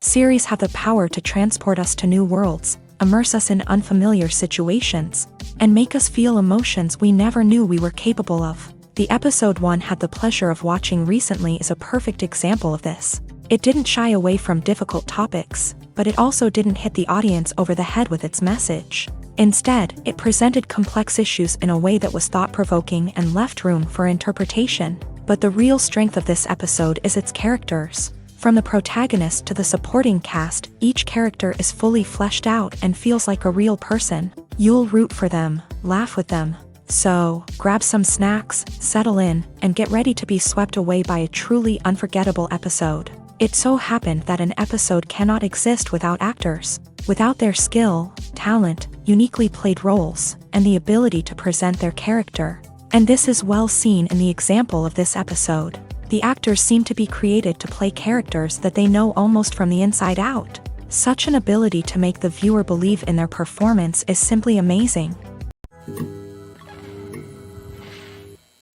Series have the power to transport us to new worlds, immerse us in unfamiliar situations, and make us feel emotions we never knew we were capable of. The episode 1 had the pleasure of watching recently is a perfect example of this. It didn't shy away from difficult topics, but it also didn't hit the audience over the head with its message. Instead, it presented complex issues in a way that was thought-provoking and left room for interpretation. But the real strength of this episode is its characters. From the protagonist to the supporting cast, each character is fully fleshed out and feels like a real person. You'll root for them, laugh with them. So, grab some snacks, settle in, and get ready to be swept away by a truly unforgettable episode. It so happened that an episode cannot exist without actors. Without their skill, talent, uniquely played roles, and the ability to present their character. And this is well seen in the example of this episode. The actors seem to be created to play characters that they know almost from the inside out. Such an ability to make the viewer believe in their performance is simply amazing.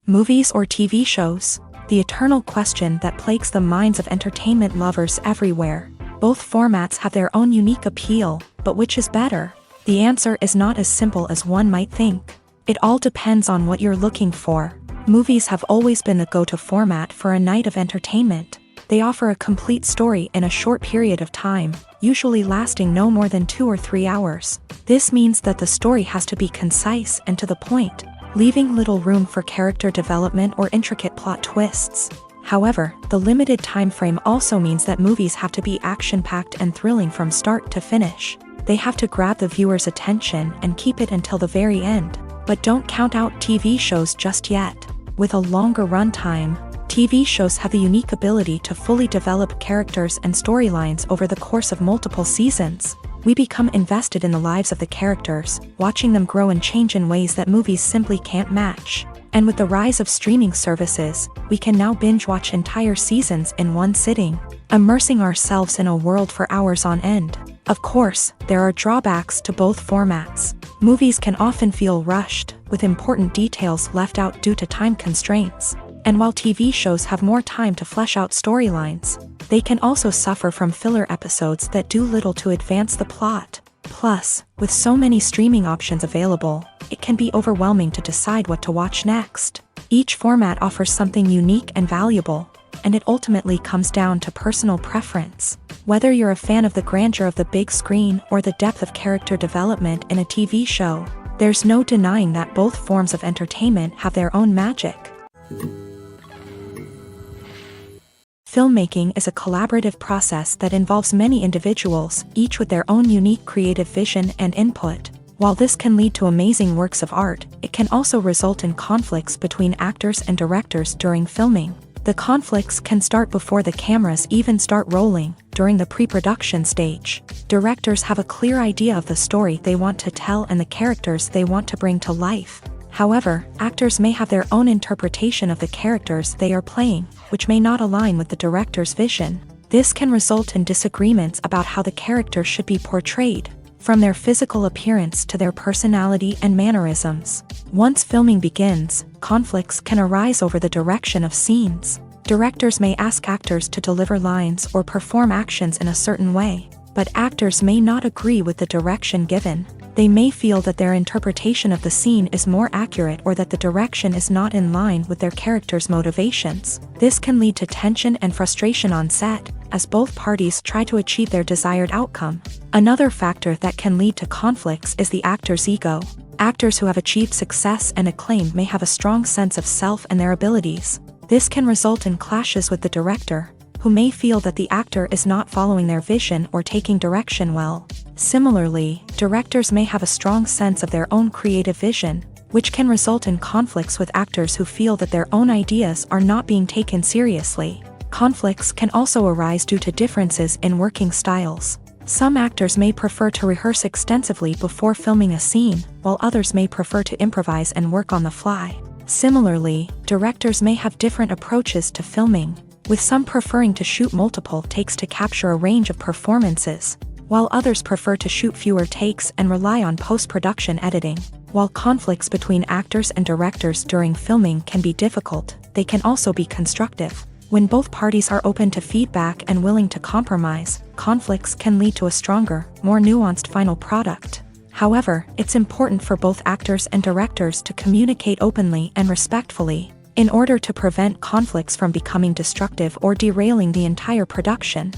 Movies or TV shows? The eternal question that plagues the minds of entertainment lovers everywhere. Both formats have their own unique appeal, but which is better? The answer is not as simple as one might think. It all depends on what you're looking for. Movies have always been the go-to format for a night of entertainment. They offer a complete story in a short period of time, usually lasting no more than 2 or 3 hours. This means that the story has to be concise and to the point, leaving little room for character development or intricate plot twists. However, the limited time frame also means that movies have to be action-packed and thrilling from start to finish. They have to grab the viewer's attention and keep it until the very end. But don't count out TV shows just yet. With a longer runtime, TV shows have the unique ability to fully develop characters and storylines over the course of multiple seasons. We become invested in the lives of the characters, watching them grow and change in ways that movies simply can't match. And with the rise of streaming services, we can now binge-watch entire seasons in one sitting, immersing ourselves in a world for hours on end. Of course, there are drawbacks to both formats. Movies can often feel rushed, with important details left out due to time constraints. And while TV shows have more time to flesh out storylines, they can also suffer from filler episodes that do little to advance the plot. Plus, with so many streaming options available, it can be overwhelming to decide what to watch next. Each format offers something unique and valuable, and it ultimately comes down to personal preference. Whether you're a fan of the grandeur of the big screen or the depth of character development in a TV show, there's no denying that both forms of entertainment have their own magic. Filmmaking is a collaborative process that involves many individuals, each with their own unique creative vision and input. While this can lead to amazing works of art, it can also result in conflicts between actors and directors during filming. The conflicts can start before the cameras even start rolling, during the pre-production stage. Directors have a clear idea of the story they want to tell and the characters they want to bring to life. However, actors may have their own interpretation of the characters they are playing, which may not align with the director's vision. This can result in disagreements about how the character should be portrayed, from their physical appearance to their personality and mannerisms. Once filming begins, conflicts can arise over the direction of scenes. Directors may ask actors to deliver lines or perform actions in a certain way, but actors may not agree with the direction given. They may feel that their interpretation of the scene is more accurate or that the direction is not in line with their character's motivations. This can lead to tension and frustration on set, as both parties try to achieve their desired outcome. Another factor that can lead to conflicts is the actor's ego. Actors who have achieved success and acclaim may have a strong sense of self and their abilities. This can result in clashes with the director, who may feel that the actor is not following their vision or taking direction well. Similarly, directors may have a strong sense of their own creative vision, which can result in conflicts with actors who feel that their own ideas are not being taken seriously. Conflicts can also arise due to differences in working styles. Some actors may prefer to rehearse extensively before filming a scene, while others may prefer to improvise and work on the fly. Similarly, directors may have different approaches to filming, with some preferring to shoot multiple takes to capture a range of performances, while others prefer to shoot fewer takes and rely on post-production editing. While conflicts between actors and directors during filming can be difficult, they can also be constructive. When both parties are open to feedback and willing to compromise, conflicts can lead to a stronger, more nuanced final product. However, it's important for both actors and directors to communicate openly and respectfully, in order to prevent conflicts from becoming destructive or derailing the entire production.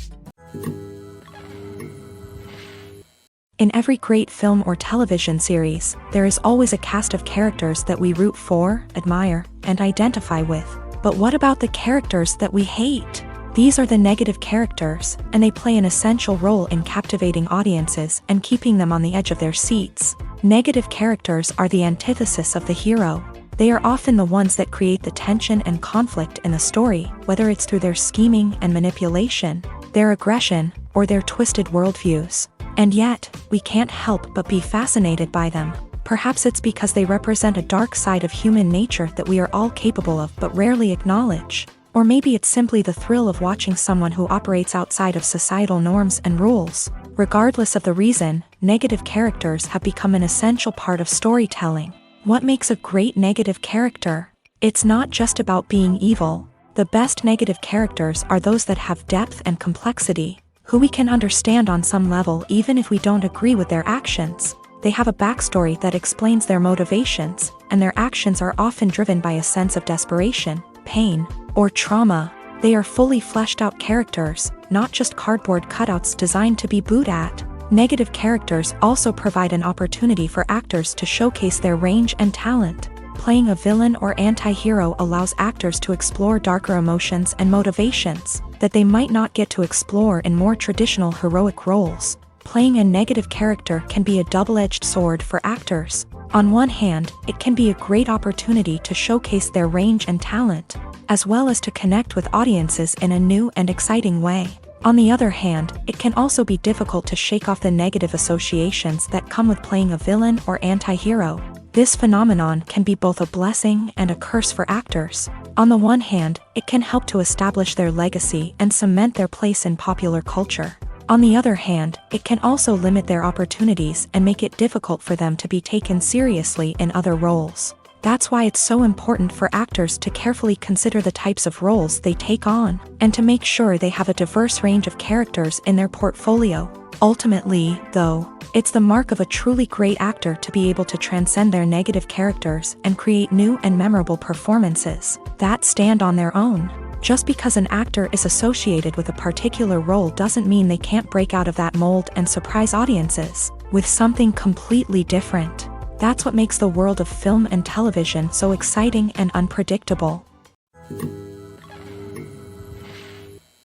In every great film or television series, there is always a cast of characters that we root for, admire, and identify with. But what about the characters that we hate? These are the negative characters, and they play an essential role in captivating audiences and keeping them on the edge of their seats. Negative characters are the antithesis of the hero. They are often the ones that create the tension and conflict in the story, whether it's through their scheming and manipulation, their aggression, or their twisted worldviews. And yet, we can't help but be fascinated by them. Perhaps it's because they represent a dark side of human nature that we are all capable of but rarely acknowledge. Or maybe it's simply the thrill of watching someone who operates outside of societal norms and rules. Regardless of the reason, negative characters have become an essential part of storytelling. What makes a great negative character? It's not just about being evil. The best negative characters are those that have depth and complexity, who we can understand on some level even if we don't agree with their actions. They have a backstory that explains their motivations, and their actions are often driven by a sense of desperation, pain, or trauma. They are fully fleshed out characters, not just cardboard cutouts designed to be booed at. Negative characters also provide an opportunity for actors to showcase their range and talent. Playing a villain or anti-hero allows actors to explore darker emotions and motivations that they might not get to explore in more traditional heroic roles. Playing a negative character can be a double-edged sword for actors. On one hand, it can be a great opportunity to showcase their range and talent, as well as to connect with audiences in a new and exciting way. On the other hand, it can also be difficult to shake off the negative associations that come with playing a villain or anti-hero. This phenomenon can be both a blessing and a curse for actors. On the one hand, it can help to establish their legacy and cement their place in popular culture. On the other hand, it can also limit their opportunities and make it difficult for them to be taken seriously in other roles. That's why it's so important for actors to carefully consider the types of roles they take on, and to make sure they have a diverse range of characters in their portfolio. Ultimately, though, it's the mark of a truly great actor to be able to transcend their negative characters and create new and memorable performances that stand on their own. Just because an actor is associated with a particular role doesn't mean they can't break out of that mold and surprise audiences with something completely different. That's what makes the world of film and television so exciting and unpredictable.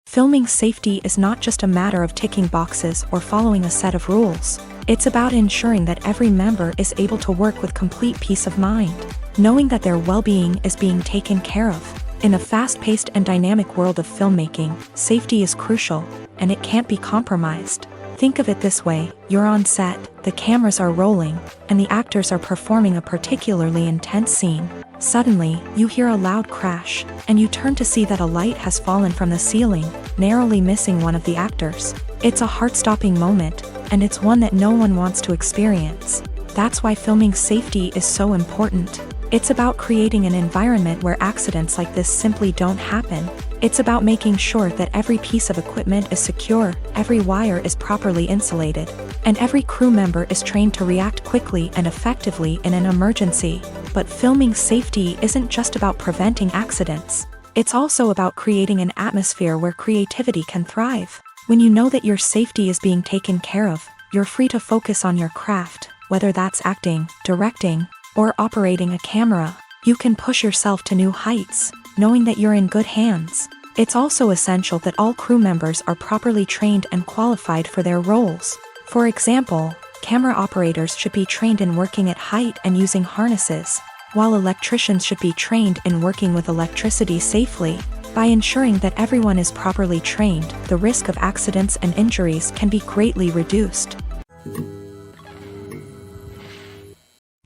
Filming safety is not just a matter of ticking boxes or following a set of rules. It's about ensuring that every member is able to work with complete peace of mind, knowing that their well-being is being taken care of. In the fast-paced and dynamic world of filmmaking, safety is crucial, and it can't be compromised. Think of it this way: you're on set, the cameras are rolling, and the actors are performing a particularly intense scene. Suddenly, you hear a loud crash, and you turn to see that a light has fallen from the ceiling, narrowly missing one of the actors. It's a heart-stopping moment, and it's one that no one wants to experience. That's why filming safety is so important. It's about creating an environment where accidents like this simply don't happen. It's about making sure that every piece of equipment is secure, every wire is properly insulated, and every crew member is trained to react quickly and effectively in an emergency. But filming safety isn't just about preventing accidents. It's also about creating an atmosphere where creativity can thrive. When you know that your safety is being taken care of, you're free to focus on your craft, whether that's acting, directing, or operating a camera. You can push yourself to new heights, knowing that you're in good hands. It's also essential that all crew members are properly trained and qualified for their roles. For example, camera operators should be trained in working at height and using harnesses, while electricians should be trained in working with electricity safely. By ensuring that everyone is properly trained, the risk of accidents and injuries can be greatly reduced.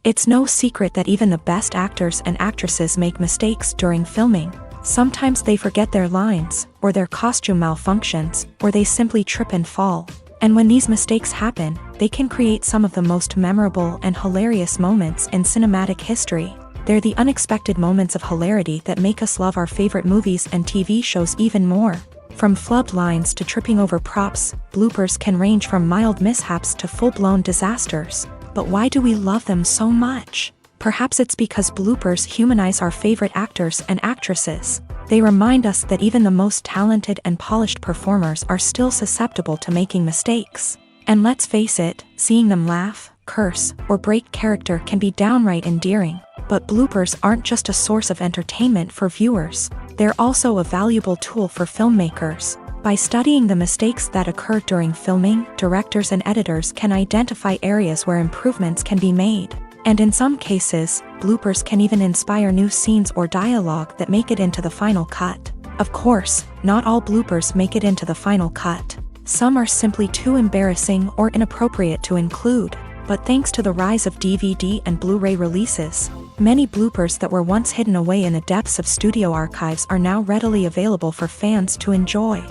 It's no secret that even the best actors and actresses make mistakes during filming. Sometimes they forget their lines, or their costume malfunctions, or they simply trip and fall. And when these mistakes happen, they can create some of the most memorable and hilarious moments in cinematic history. They're the unexpected moments of hilarity that make us love our favorite movies and TV shows even more. From flubbed lines to tripping over props, bloopers can range from mild mishaps to full-blown disasters. But why do we love them so much? Perhaps it's because bloopers humanize our favorite actors and actresses. They remind us that even the most talented and polished performers are still susceptible to making mistakes. And let's face it, seeing them laugh, curse, or break character can be downright endearing. But bloopers aren't just a source of entertainment for viewers. They're also a valuable tool for filmmakers. By studying the mistakes that occur during filming, directors and editors can identify areas where improvements can be made. And in some cases, bloopers can even inspire new scenes or dialogue that make it into the final cut. Of course, not all bloopers make it into the final cut. Some are simply too embarrassing or inappropriate to include. But thanks to the rise of DVD and Blu-ray releases, many bloopers that were once hidden away in the depths of studio archives are now readily available for fans to enjoy.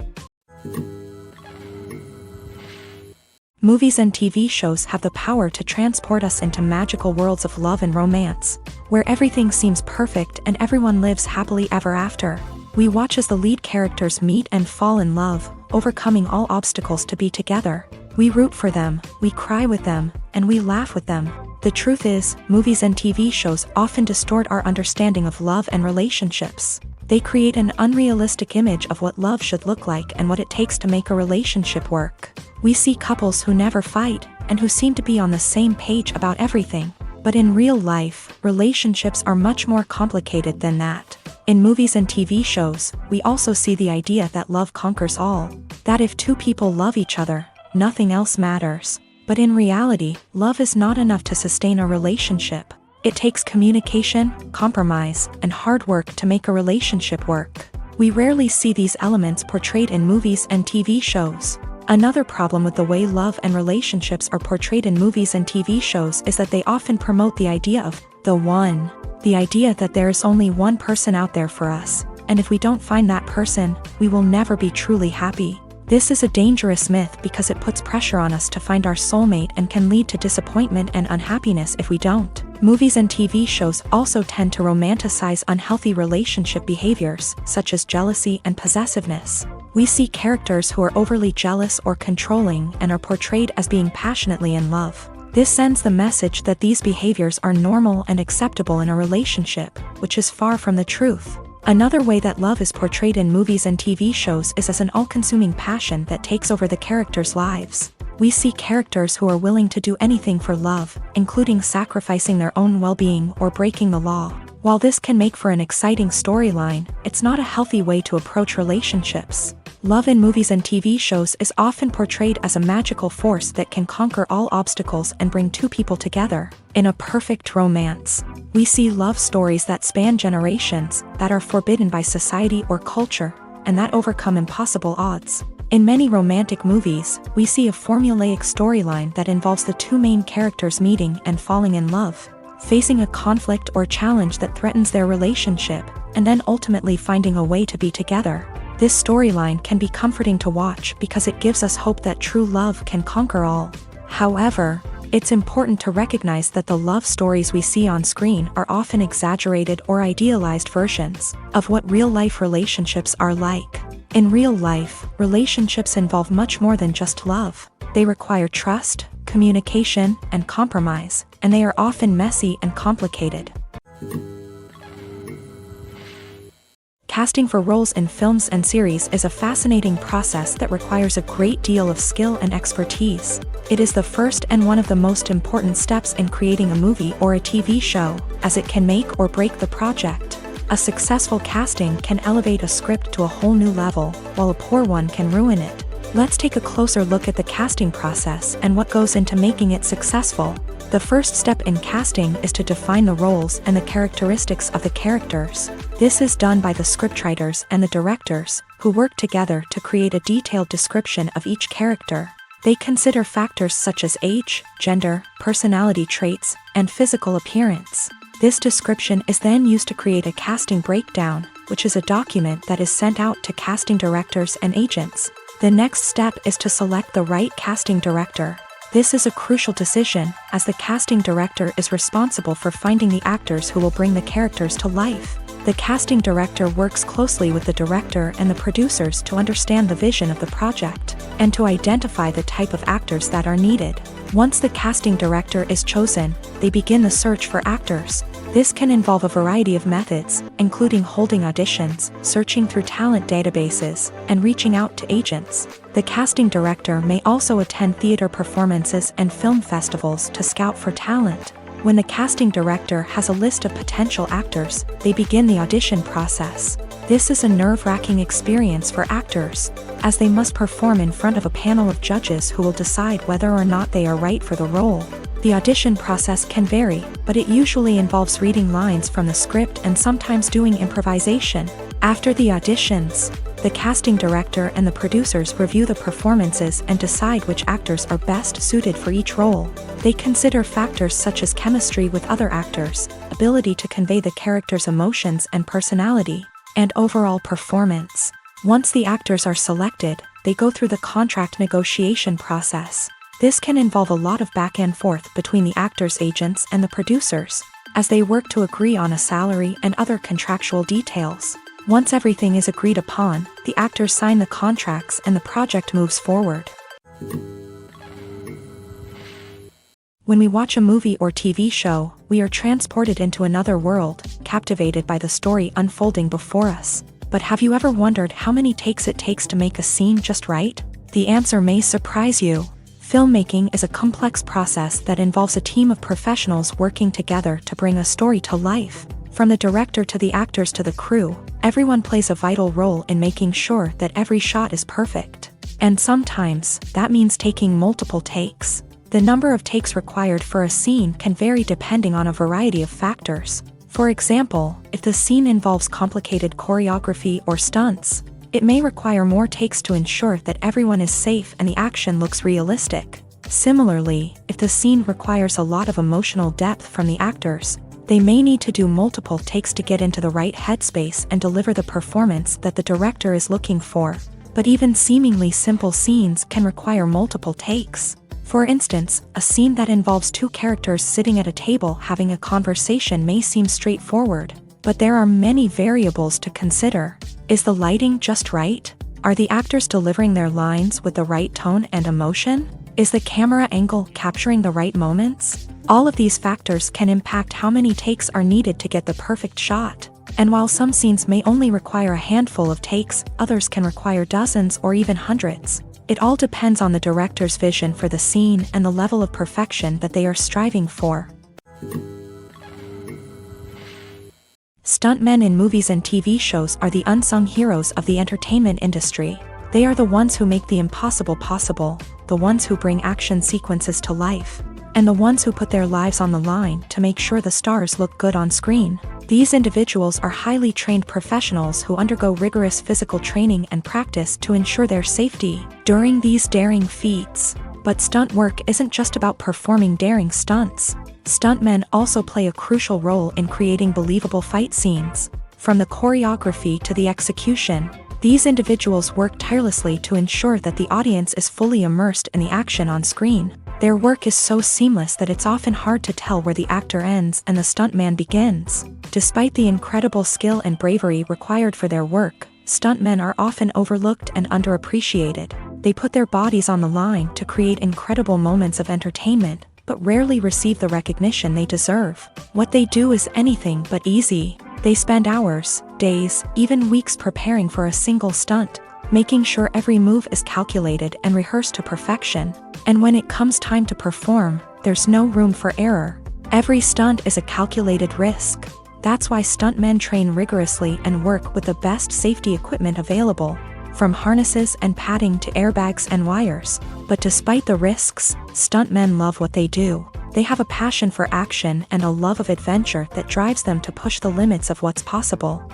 Movies and TV shows have the power to transport us into magical worlds of love and romance, where everything seems perfect and everyone lives happily ever after. We watch as the lead characters meet and fall in love, overcoming all obstacles to be together. We root for them, we cry with them, and we laugh with them. The truth is, movies and TV shows often distort our understanding of love and relationships. They create an unrealistic image of what love should look like and what it takes to make a relationship work. We see couples who never fight, and who seem to be on the same page about everything. But in real life, relationships are much more complicated than that. In movies and TV shows, we also see the idea that love conquers all. That if two people love each other, nothing else matters. But in reality, love is not enough to sustain a relationship. It takes communication, compromise, and hard work to make a relationship work. We rarely see these elements portrayed in movies and TV shows. Another problem with the way love and relationships are portrayed in movies and TV shows is that they often promote the idea of the one. The idea that there is only one person out there for us, and if we don't find that person, we will never be truly happy. This is a dangerous myth because it puts pressure on us to find our soulmate and can lead to disappointment and unhappiness if we don't. Movies and TV shows also tend to romanticize unhealthy relationship behaviors, such as jealousy and possessiveness. We see characters who are overly jealous or controlling and are portrayed as being passionately in love. This sends the message that these behaviors are normal and acceptable in a relationship, which is far from the truth. Another way that love is portrayed in movies and TV shows is as an all-consuming passion that takes over the characters' lives. We see characters who are willing to do anything for love, including sacrificing their own well-being or breaking the law. While this can make for an exciting storyline, it's not a healthy way to approach relationships. Love in movies and TV shows is often portrayed as a magical force that can conquer all obstacles and bring two people together. In a perfect romance, we see love stories that span generations, that are forbidden by society or culture, and that overcome impossible odds. In many romantic movies, we see a formulaic storyline that involves the two main characters meeting and falling in love, facing a conflict or challenge that threatens their relationship, and then ultimately finding a way to be together. This storyline can be comforting to watch because it gives us hope that true love can conquer all. However, it's important to recognize that the love stories we see on screen are often exaggerated or idealized versions of what real-life relationships are like. In real life, relationships involve much more than just love. They require trust, communication, and compromise, and they are often messy and complicated. Casting for roles in films and series is a fascinating process that requires a great deal of skill and expertise. It is the first and one of the most important steps in creating a movie or a TV show, as it can make or break the project. A successful casting can elevate a script to a whole new level, while a poor one can ruin it. Let's take a closer look at the casting process and what goes into making it successful. The first step in casting is to define the roles and the characteristics of the characters. This is done by the scriptwriters and the directors, who work together to create a detailed description of each character. They consider factors such as age, gender, personality traits, and physical appearance. This description is then used to create a casting breakdown, which is a document that is sent out to casting directors and agents. The next step is to select the right casting director. This is a crucial decision, as the casting director is responsible for finding the actors who will bring the characters to life. The casting director works closely with the director and the producers to understand the vision of the project, and to identify the type of actors that are needed. Once the casting director is chosen, they begin the search for actors. This can involve a variety of methods, including holding auditions, searching through talent databases, and reaching out to agents. The casting director may also attend theater performances and film festivals to scout for talent. When the casting director has a list of potential actors, they begin the audition process. This is a nerve-wracking experience for actors, as they must perform in front of a panel of judges who will decide whether or not they are right for the role. The audition process can vary, but it usually involves reading lines from the script and sometimes doing improvisation. After the auditions, the casting director and the producers review the performances and decide which actors are best suited for each role. They consider factors such as chemistry with other actors, ability to convey the character's emotions and personality, and overall performance. Once the actors are selected, they go through the contract negotiation process. This can involve a lot of back and forth between the actors' agents and the producers, as they work to agree on a salary and other contractual details. Once everything is agreed upon, the actors sign the contracts and the project moves forward. When we watch a movie or TV show, we are transported into another world, captivated by the story unfolding before us. But have you ever wondered how many takes it takes to make a scene just right? The answer may surprise you. Filmmaking is a complex process that involves a team of professionals working together to bring a story to life. From the director to the actors to the crew, everyone plays a vital role in making sure that every shot is perfect. And sometimes, that means taking multiple takes. The number of takes required for a scene can vary depending on a variety of factors. For example, if the scene involves complicated choreography or stunts, it may require more takes to ensure that everyone is safe and the action looks realistic. Similarly, if the scene requires a lot of emotional depth from the actors, they may need to do multiple takes to get into the right headspace and deliver the performance that the director is looking for. But even seemingly simple scenes can require multiple takes. For instance, a scene that involves two characters sitting at a table having a conversation may seem straightforward, but there are many variables to consider. Is the lighting just right? Are the actors delivering their lines with the right tone and emotion? Is the camera angle capturing the right moments? All of these factors can impact how many takes are needed to get the perfect shot. And while some scenes may only require a handful of takes, others can require dozens or even hundreds. It all depends on the director's vision for the scene and the level of perfection that they are striving for. Stuntmen in movies and TV shows are the unsung heroes of the entertainment industry. They are the ones who make the impossible possible, the ones who bring action sequences to life, and the ones who put their lives on the line to make sure the stars look good on screen. These individuals are highly trained professionals who undergo rigorous physical training and practice to ensure their safety during these daring feats. But stunt work isn't just about performing daring stunts. Stuntmen also play a crucial role in creating believable fight scenes. From the choreography to the execution, these individuals work tirelessly to ensure that the audience is fully immersed in the action on screen. Their work is so seamless that it's often hard to tell where the actor ends and the stuntman begins. Despite the incredible skill and bravery required for their work, stuntmen are often overlooked and underappreciated. They put their bodies on the line to create incredible moments of entertainment, but rarely receive the recognition they deserve. What they do is anything but easy. They spend hours, days, even weeks preparing for a single stunt, making sure every move is calculated and rehearsed to perfection. And when it comes time to perform, there's no room for error. Every stunt is a calculated risk. That's why stuntmen train rigorously and work with the best safety equipment available, from harnesses and padding to airbags and wires. But despite the risks, stuntmen love what they do. They have a passion for action and a love of adventure that drives them to push the limits of what's possible.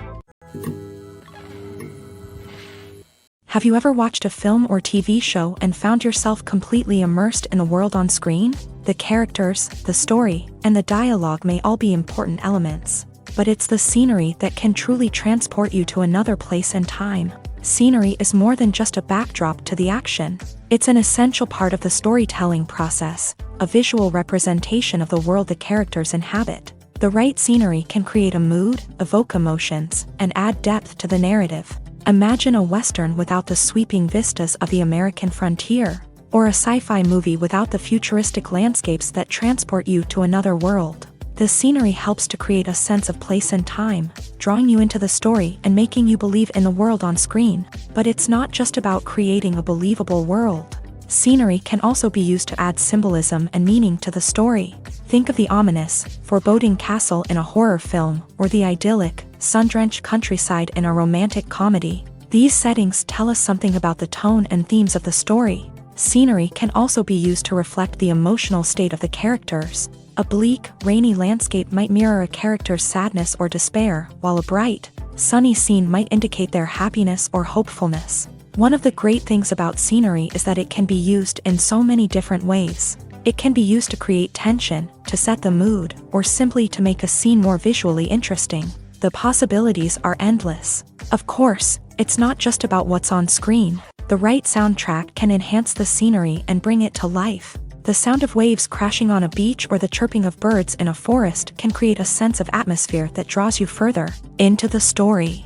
Have you ever watched a film or TV show and found yourself completely immersed in the world on screen? The characters, the story, and the dialogue may all be important elements, but it's the scenery that can truly transport you to another place and time. Scenery is more than just a backdrop to the action. It's an essential part of the storytelling process, a visual representation of the world the characters inhabit. The right scenery can create a mood, evoke emotions, and add depth to the narrative. Imagine a Western without the sweeping vistas of the American frontier, or a sci-fi movie without the futuristic landscapes that transport you to another world. The scenery helps to create a sense of place and time, drawing you into the story and making you believe in the world on screen. But it's not just about creating a believable world. Scenery can also be used to add symbolism and meaning to the story. Think of the ominous, foreboding castle in a horror film, or the idyllic, sun-drenched countryside in a romantic comedy. These settings tell us something about the tone and themes of the story. Scenery can also be used to reflect the emotional state of the characters. A bleak, rainy landscape might mirror a character's sadness or despair, while a bright, sunny scene might indicate their happiness or hopefulness. One of the great things about scenery is that it can be used in so many different ways. It can be used to create tension, to set the mood, or simply to make a scene more visually interesting. The possibilities are endless. Of course, it's not just about what's on screen. The right soundtrack can enhance the scenery and bring it to life. The sound of waves crashing on a beach or the chirping of birds in a forest can create a sense of atmosphere that draws you further into the story.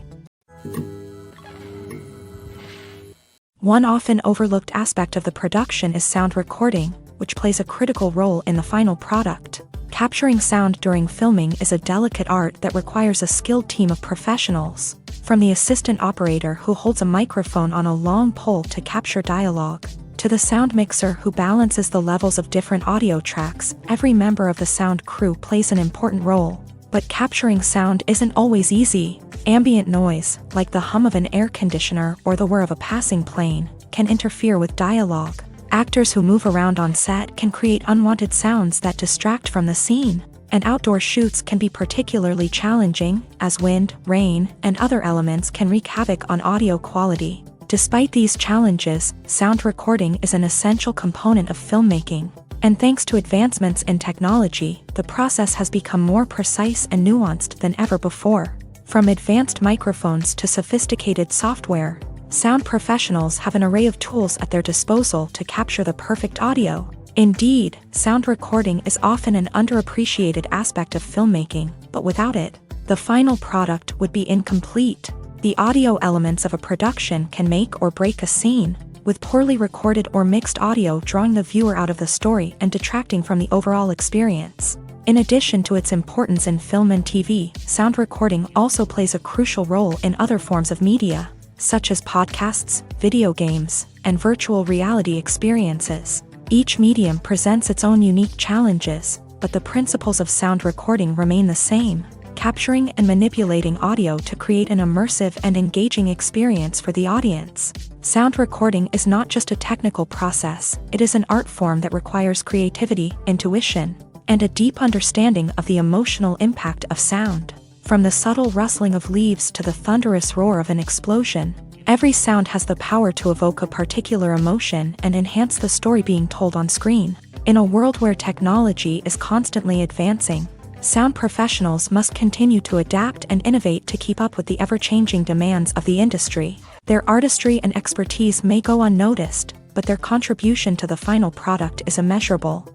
One often overlooked aspect of the production is sound recording, which plays a critical role in the final product. Capturing sound during filming is a delicate art that requires a skilled team of professionals, from the assistant operator who holds a microphone on a long pole to capture dialogue, to the sound mixer who balances the levels of different audio tracks. Every member of the sound crew plays an important role. But capturing sound isn't always easy. Ambient noise, like the hum of an air conditioner or the whir of a passing plane, can interfere with dialogue. Actors who move around on set can create unwanted sounds that distract from the scene. And outdoor shoots can be particularly challenging, as wind, rain, and other elements can wreak havoc on audio quality. Despite these challenges, sound recording is an essential component of filmmaking. And thanks to advancements in technology, the process has become more precise and nuanced than ever before. From advanced microphones to sophisticated software, sound professionals have an array of tools at their disposal to capture the perfect audio. Indeed, sound recording is often an underappreciated aspect of filmmaking, but without it, the final product would be incomplete. The audio elements of a production can make or break a scene, with poorly recorded or mixed audio drawing the viewer out of the story and detracting from the overall experience. In addition to its importance in film and TV, sound recording also plays a crucial role in other forms of media, such as podcasts, video games, and virtual reality experiences. Each medium presents its own unique challenges, but the principles of sound recording remain the same: capturing and manipulating audio to create an immersive and engaging experience for the audience. Sound recording is not just a technical process, it is an art form that requires creativity, intuition, and a deep understanding of the emotional impact of sound. From the subtle rustling of leaves to the thunderous roar of an explosion, every sound has the power to evoke a particular emotion and enhance the story being told on screen. In a world where technology is constantly advancing, sound professionals must continue to adapt and innovate to keep up with the ever-changing demands of the industry. Their artistry and expertise may go unnoticed, but their contribution to the final product is immeasurable.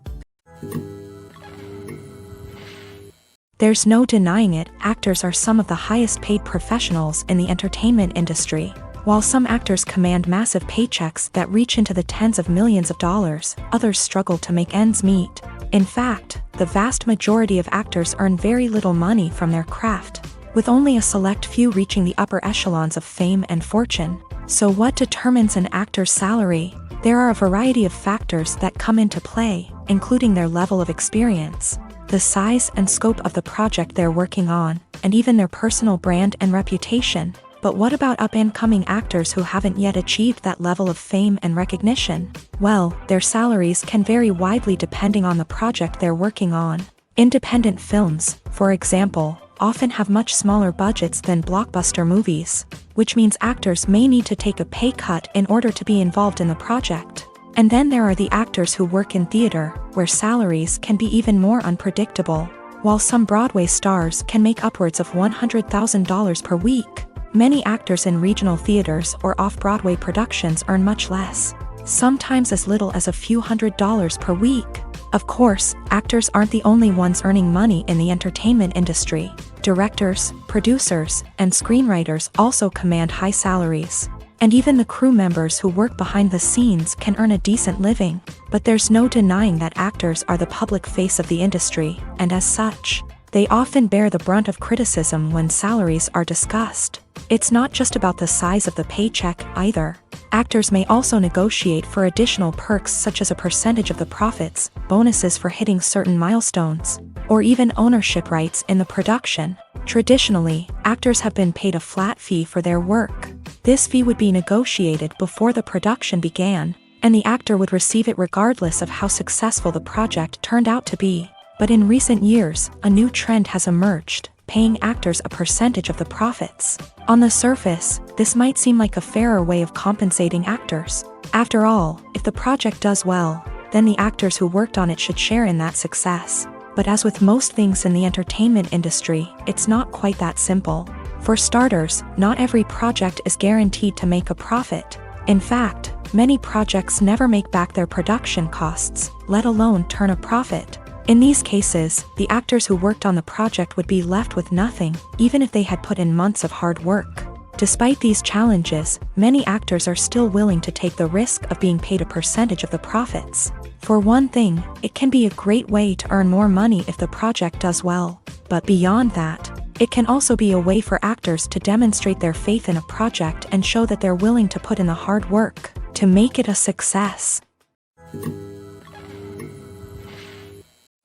There's no denying it, actors are some of the highest paid professionals in the entertainment industry. While some actors command massive paychecks that reach into the tens of millions of dollars, others struggle to make ends meet. In fact, the vast majority of actors earn very little money from their craft. with only a select few reaching the upper echelons of fame and fortune. So what determines an actor's salary? There are a variety of factors that come into play, including their level of experience, the size and scope of the project they're working on, and even their personal brand and reputation. But what about up-and-coming actors who haven't yet achieved that level of fame and recognition? Well, their salaries can vary widely depending on the project they're working on. Independent films, for example, often have much smaller budgets than blockbuster movies, which means actors may need to take a pay cut in order to be involved in the project. And then there are the actors who work in theater, where salaries can be even more unpredictable. While some Broadway stars can make upwards of $100,000 per week, many actors in regional theaters or off-Broadway productions earn much less, sometimes as little as a few $100s per week. Of course, actors aren't the only ones earning money in the entertainment industry. Directors, producers, and screenwriters also command high salaries. And even the crew members who work behind the scenes can earn a decent living. But there's no denying that actors are the public face of the industry, and as such, they often bear the brunt of criticism when salaries are discussed. It's not just about the size of the paycheck, either. Actors may also negotiate for additional perks such as a percentage of the profits, bonuses for hitting certain milestones, or even ownership rights in the production. Traditionally, actors have been paid a flat fee for their work. This fee would be negotiated before the production began, and the actor would receive it regardless of how successful the project turned out to be. But in recent years, a new trend has emerged, paying actors a percentage of the profits. On the surface, this might seem like a fairer way of compensating actors. After all, if the project does well, then the actors who worked on it should share in that success. But as with most things in the entertainment industry, it's not quite that simple. For starters, not every project is guaranteed to make a profit. In fact, many projects never make back their production costs, let alone turn a profit. In these cases, the actors who worked on the project would be left with nothing, even if they had put in months of hard work. Despite these challenges, many actors are still willing to take the risk of being paid a percentage of the profits. For one thing, it can be a great way to earn more money if the project does well. But beyond that, it can also be a way for actors to demonstrate their faith in a project and show that they're willing to put in the hard work to make it a success.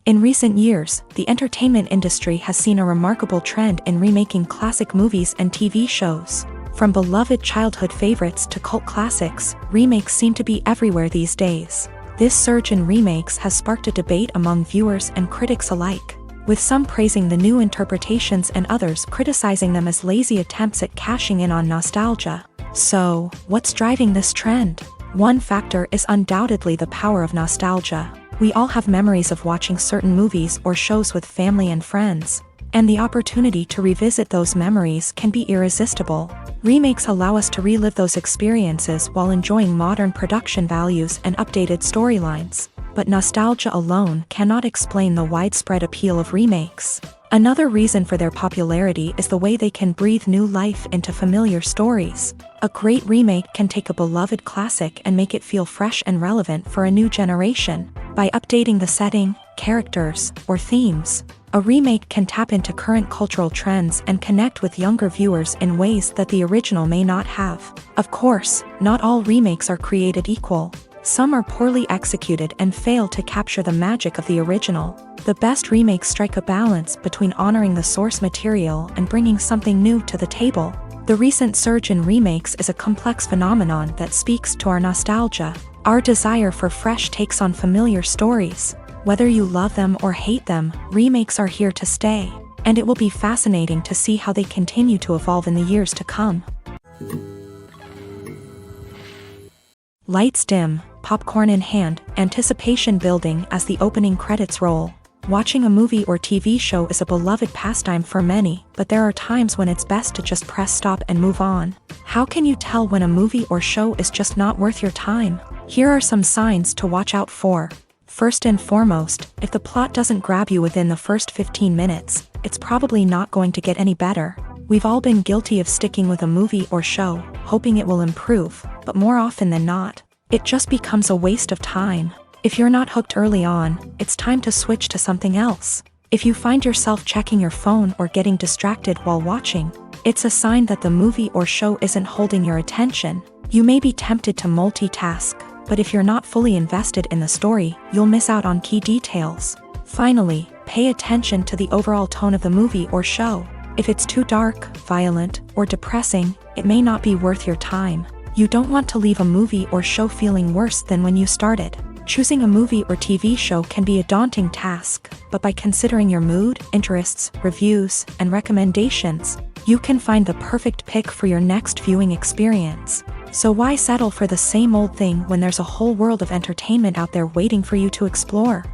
In recent years, the entertainment industry has seen a remarkable trend in remaking classic movies and TV shows. From beloved childhood favorites to cult classics, remakes seem to be everywhere these days. This surge in remakes has sparked a debate among viewers and critics alike, with some praising the new interpretations and others criticizing them as lazy attempts at cashing in on nostalgia. So, what's driving this trend? One factor is undoubtedly the power of nostalgia. We all have memories of watching certain movies or shows with family and friends, and the opportunity to revisit those memories can be irresistible. Remakes allow us to relive those experiences while enjoying modern production values and updated storylines. But nostalgia alone cannot explain the widespread appeal of remakes. Another reason for their popularity is the way they can breathe new life into familiar stories. A great remake can take a beloved classic and make it feel fresh and relevant for a new generation. By updating the setting, characters, or themes, a remake can tap into current cultural trends and connect with younger viewers in ways that the original may not have. Of course, not all remakes are created equal. Some are poorly executed and fail to capture the magic of the original. The best remakes strike a balance between honoring the source material and bringing something new to the table. The recent surge in remakes is a complex phenomenon that speaks to our nostalgia, our desire for fresh takes on familiar stories. Whether you love them or hate them, remakes are here to stay, and it will be fascinating to see how they continue to evolve in the years to come. Lights dim, popcorn in hand, anticipation building as the opening credits roll. Watching a movie or TV show is a beloved pastime for many, but there are times when it's best to just press stop and move on. How can you tell when a movie or show is just not worth your time? Here are some signs to watch out for. First and foremost, if the plot doesn't grab you within the first 15 minutes, it's probably not going to get any better. We've all been guilty of sticking with a movie or show, hoping it will improve, but more often than not, it just becomes a waste of time. If you're not hooked early on, it's time to switch to something else. If you find yourself checking your phone or getting distracted while watching, it's a sign that the movie or show isn't holding your attention. You may be tempted to multitask, but if you're not fully invested in the story, you'll miss out on key details. Finally, pay attention to the overall tone of the movie or show. If it's too dark, violent, or depressing, it may not be worth your time. You don't want to leave a movie or show feeling worse than when you started. Choosing a movie or TV show can be a daunting task, but by considering your mood, interests, reviews, and recommendations, you can find the perfect pick for your next viewing experience. So why settle for the same old thing when there's a whole world of entertainment out there waiting for you to explore?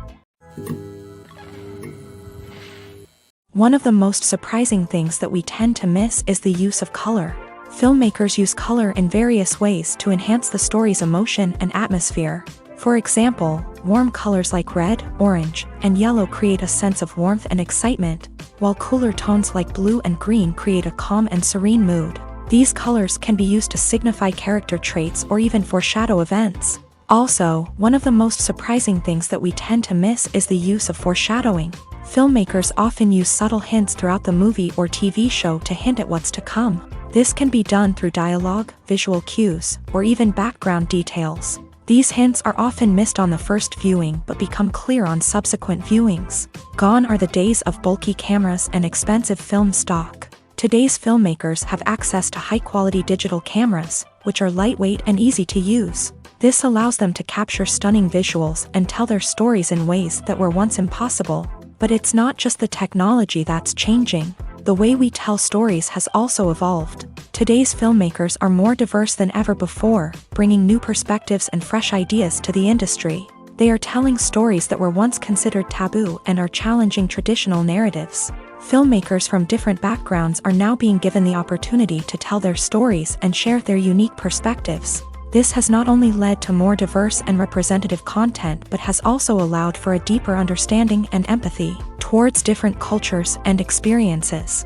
One of the most surprising things that we tend to miss is the use of color. Filmmakers use color in various ways to enhance the story's emotion and atmosphere. For example, warm colors like red, orange, and yellow create a sense of warmth and excitement, while cooler tones like blue and green create a calm and serene mood. These colors can be used to signify character traits or even foreshadow events. Also, one of the most surprising things that we tend to miss is the use of foreshadowing. Filmmakers often use subtle hints throughout the movie or TV show to hint at what's to come. This can be done through dialogue, visual cues, or even background details. These hints are often missed on the first viewing but become clear on subsequent viewings. Gone are the days of bulky cameras and expensive film stock. Today's filmmakers have access to high-quality digital cameras, which are lightweight and easy to use. This allows them to capture stunning visuals and tell their stories in ways that were once impossible. But it's not just the technology that's changing. The way we tell stories has also evolved. Today's filmmakers are more diverse than ever before, bringing new perspectives and fresh ideas to the industry. They are telling stories that were once considered taboo and are challenging traditional narratives. Filmmakers from different backgrounds are now being given the opportunity to tell their stories and share their unique perspectives. This has not only led to more diverse and representative content but has also allowed for a deeper understanding and empathy towards different cultures and experiences.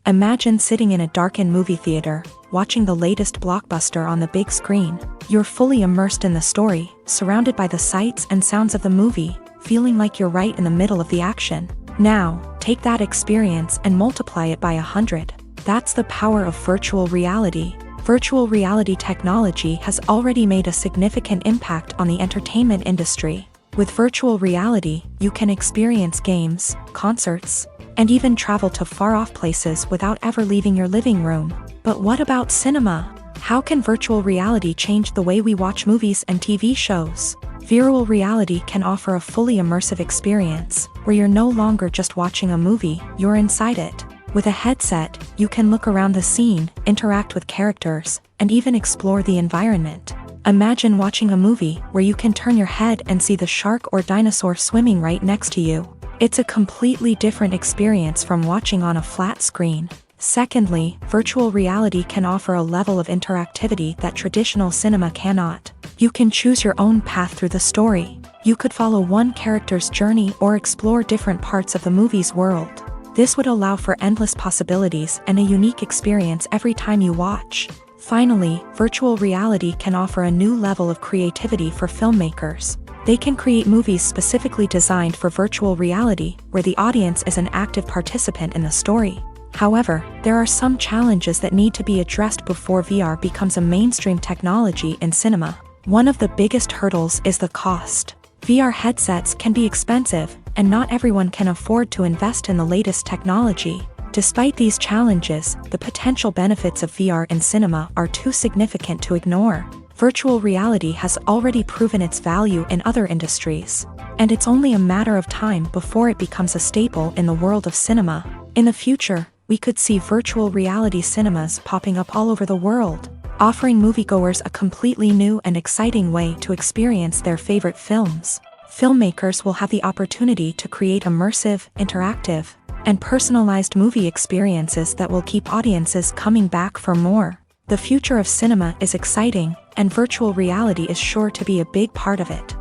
Imagine sitting in a darkened movie theater, watching the latest blockbuster on the big screen. You're fully immersed in the story, surrounded by the sights and sounds of the movie, feeling like you're right in the middle of the action. Now, take that experience and multiply it by 100. That's the power of virtual reality. Virtual reality technology has already made a significant impact on the entertainment industry. With virtual reality, you can experience games, concerts, and even travel to far-off places without ever leaving your living room. But what about cinema? How can virtual reality change the way we watch movies and TV shows? Virtual reality can offer a fully immersive experience, where you're no longer just watching a movie, you're inside it. With a headset, you can look around the scene, interact with characters, and even explore the environment. Imagine watching a movie where you can turn your head and see the shark or dinosaur swimming right next to you. It's a completely different experience from watching on a flat screen. Secondly, virtual reality can offer a level of interactivity that traditional cinema cannot. You can choose your own path through the story. You could follow one character's journey or explore different parts of the movie's world. This would allow for endless possibilities and a unique experience every time you watch. Finally, virtual reality can offer a new level of creativity for filmmakers. They can create movies specifically designed for virtual reality, where the audience is an active participant in the story. However, there are some challenges that need to be addressed before VR becomes a mainstream technology in cinema. One of the biggest hurdles is the cost. VR headsets can be expensive, and not everyone can afford to invest in the latest technology. Despite these challenges, the potential benefits of VR in cinema are too significant to ignore. Virtual reality has already proven its value in other industries, and it's only a matter of time before it becomes a staple in the world of cinema. In the future, we could see virtual reality cinemas popping up all over the world, offering moviegoers a completely new and exciting way to experience their favorite films. Filmmakers will have the opportunity to create immersive, interactive, and personalized movie experiences that will keep audiences coming back for more. The future of cinema is exciting, and virtual reality is sure to be a big part of it.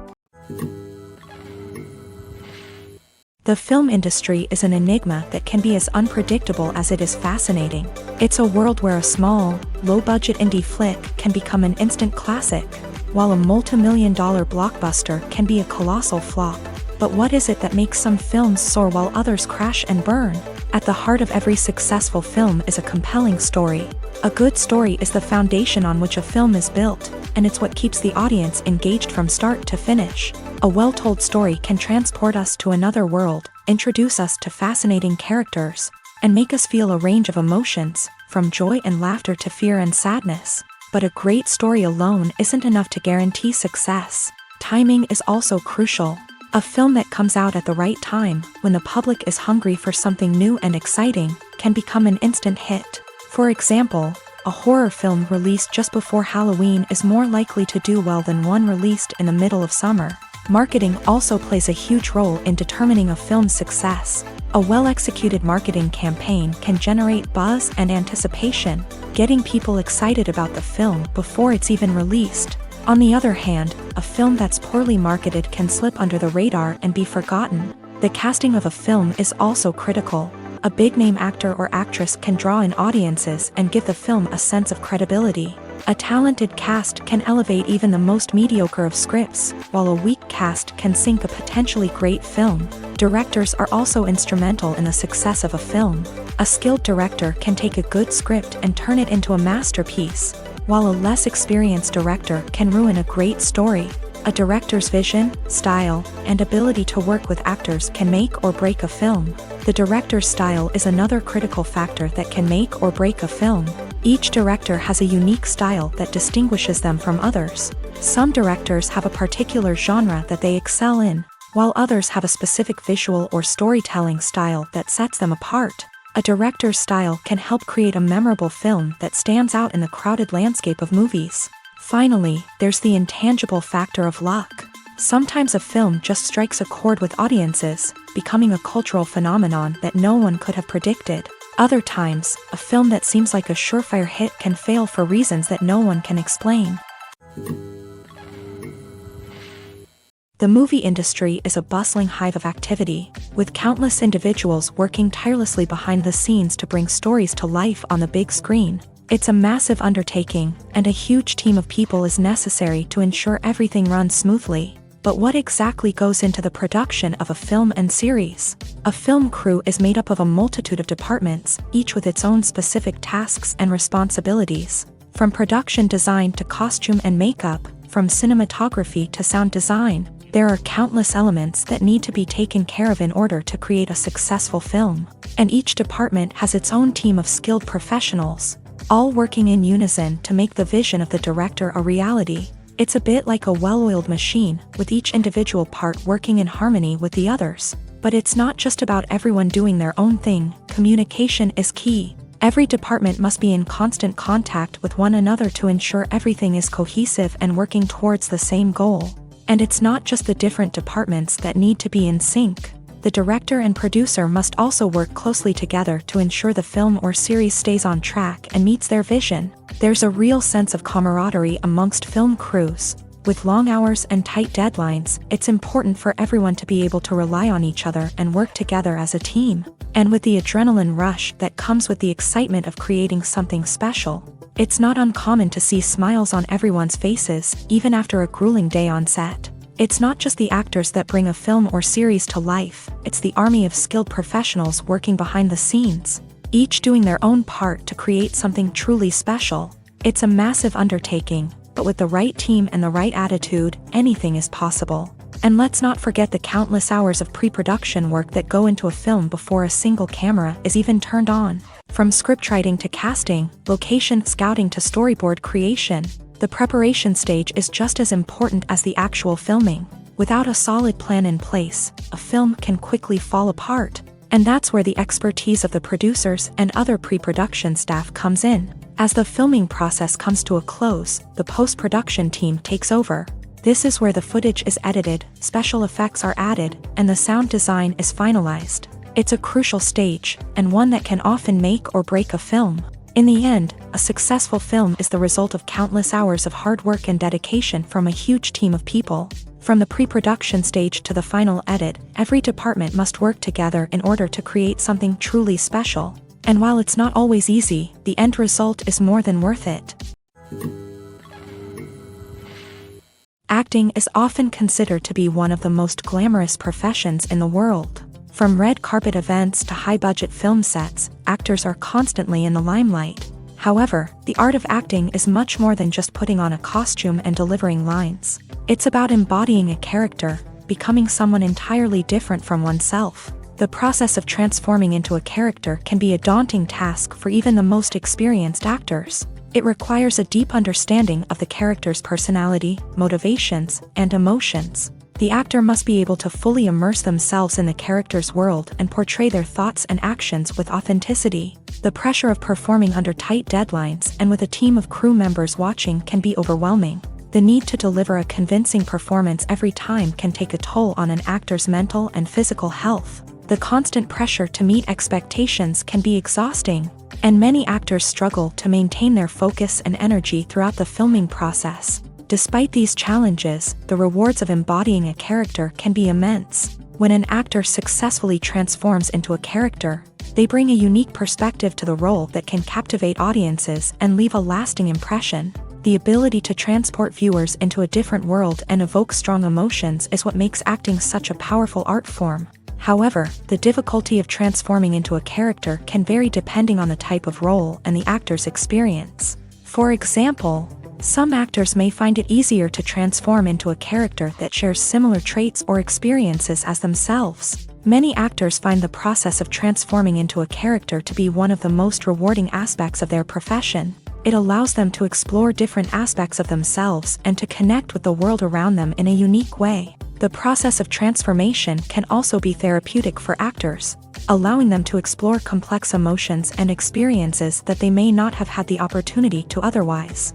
The film industry is an enigma that can be as unpredictable as it is fascinating. It's a world where a small, low-budget indie flick can become an instant classic, while a multi-million-dollar blockbuster can be a colossal flop. But what is it that makes some films soar while others crash and burn? At the heart of every successful film is a compelling story. A good story is the foundation on which a film is built, and it's what keeps the audience engaged from start to finish. A well-told story can transport us to another world, introduce us to fascinating characters, and make us feel a range of emotions, from joy and laughter to fear and sadness. But a great story alone isn't enough to guarantee success. Timing is also crucial. A film that comes out at the right time, when the public is hungry for something new and exciting, can become an instant hit. For example, a horror film released just before Halloween is more likely to do well than one released in the middle of summer. Marketing also plays a huge role in determining a film's success. A well-executed marketing campaign can generate buzz and anticipation, getting people excited about the film before it's even released. On the other hand, a film that's poorly marketed can slip under the radar and be forgotten. The casting of a film is also critical. A big-name actor or actress can draw in audiences and give the film a sense of credibility. A talented cast can elevate even the most mediocre of scripts, while a weak cast can sink a potentially great film. Directors are also instrumental in the success of a film. A skilled director can take a good script and turn it into a masterpiece, while a less experienced director can ruin a great story. A director's vision, style, and ability to work with actors can make or break a film. The director's style is another critical factor that can make or break a film. Each director has a unique style that distinguishes them from others. Some directors have a particular genre that they excel in, while others have a specific visual or storytelling style that sets them apart. A director's style can help create a memorable film that stands out in the crowded landscape of movies. Finally, there's the intangible factor of luck. Sometimes a film just strikes a chord with audiences, becoming a cultural phenomenon that no one could have predicted. Other times, a film that seems like a surefire hit can fail for reasons that no one can explain. The movie industry is a bustling hive of activity, with countless individuals working tirelessly behind the scenes to bring stories to life on the big screen. It's a massive undertaking, and a huge team of people is necessary to ensure everything runs smoothly. But what exactly goes into the production of a film and series? A film crew is made up of a multitude of departments, each with its own specific tasks and responsibilities. From production design to costume and makeup, from cinematography to sound design, there are countless elements that need to be taken care of in order to create a successful film. And each department has its own team of skilled professionals, all working in unison to make the vision of the director a reality. It's a bit like a well-oiled machine, with each individual part working in harmony with the others. But it's not just about everyone doing their own thing. Communication is key. Every department must be in constant contact with one another to ensure everything is cohesive and working towards the same goal. And it's not just the different departments that need to be in sync. The director and producer must also work closely together to ensure the film or series stays on track and meets their vision. There's a real sense of camaraderie amongst film crews. With long hours and tight deadlines, it's important for everyone to be able to rely on each other and work together as a team. And with the adrenaline rush that comes with the excitement of creating something special, it's not uncommon to see smiles on everyone's faces, even after a grueling day on set. It's not just the actors that bring a film or series to life, it's the army of skilled professionals working behind the scenes, each doing their own part to create something truly special. It's a massive undertaking, but with the right team and the right attitude, anything is possible. And let's not forget the countless hours of pre-production work that go into a film before a single camera is even turned on. From scriptwriting to casting, location scouting to storyboard creation, the preparation stage is just as important as the actual filming. Without a solid plan in place, a film can quickly fall apart. And that's where the expertise of the producers and other pre-production staff comes in. As the filming process comes to a close, the post-production team takes over. This is where the footage is edited, special effects are added, and the sound design is finalized. It's a crucial stage, and one that can often make or break a film. In the end, a successful film is the result of countless hours of hard work and dedication from a huge team of people. From the pre-production stage to the final edit, every department must work together in order to create something truly special. And while it's not always easy, the end result is more than worth it. Acting is often considered to be one of the most glamorous professions in the world. From red carpet events to high-budget film sets, actors are constantly in the limelight. However, the art of acting is much more than just putting on a costume and delivering lines. It's about embodying a character, becoming someone entirely different from oneself. The process of transforming into a character can be a daunting task for even the most experienced actors. It requires a deep understanding of the character's personality, motivations, and emotions. The actor must be able to fully immerse themselves in the character's world and portray their thoughts and actions with authenticity. The pressure of performing under tight deadlines and with a team of crew members watching can be overwhelming. The need to deliver a convincing performance every time can take a toll on an actor's mental and physical health. The constant pressure to meet expectations can be exhausting, and many actors struggle to maintain their focus and energy throughout the filming process. Despite these challenges, the rewards of embodying a character can be immense. When an actor successfully transforms into a character, they bring a unique perspective to the role that can captivate audiences and leave a lasting impression. The ability to transport viewers into a different world and evoke strong emotions is what makes acting such a powerful art form. However, the difficulty of transforming into a character can vary depending on the type of role and the actor's experience. For example, some actors may find it easier to transform into a character that shares similar traits or experiences as themselves. Many actors find the process of transforming into a character to be one of the most rewarding aspects of their profession. It allows them to explore different aspects of themselves and to connect with the world around them in a unique way. The process of transformation can also be therapeutic for actors, allowing them to explore complex emotions and experiences that they may not have had the opportunity to otherwise.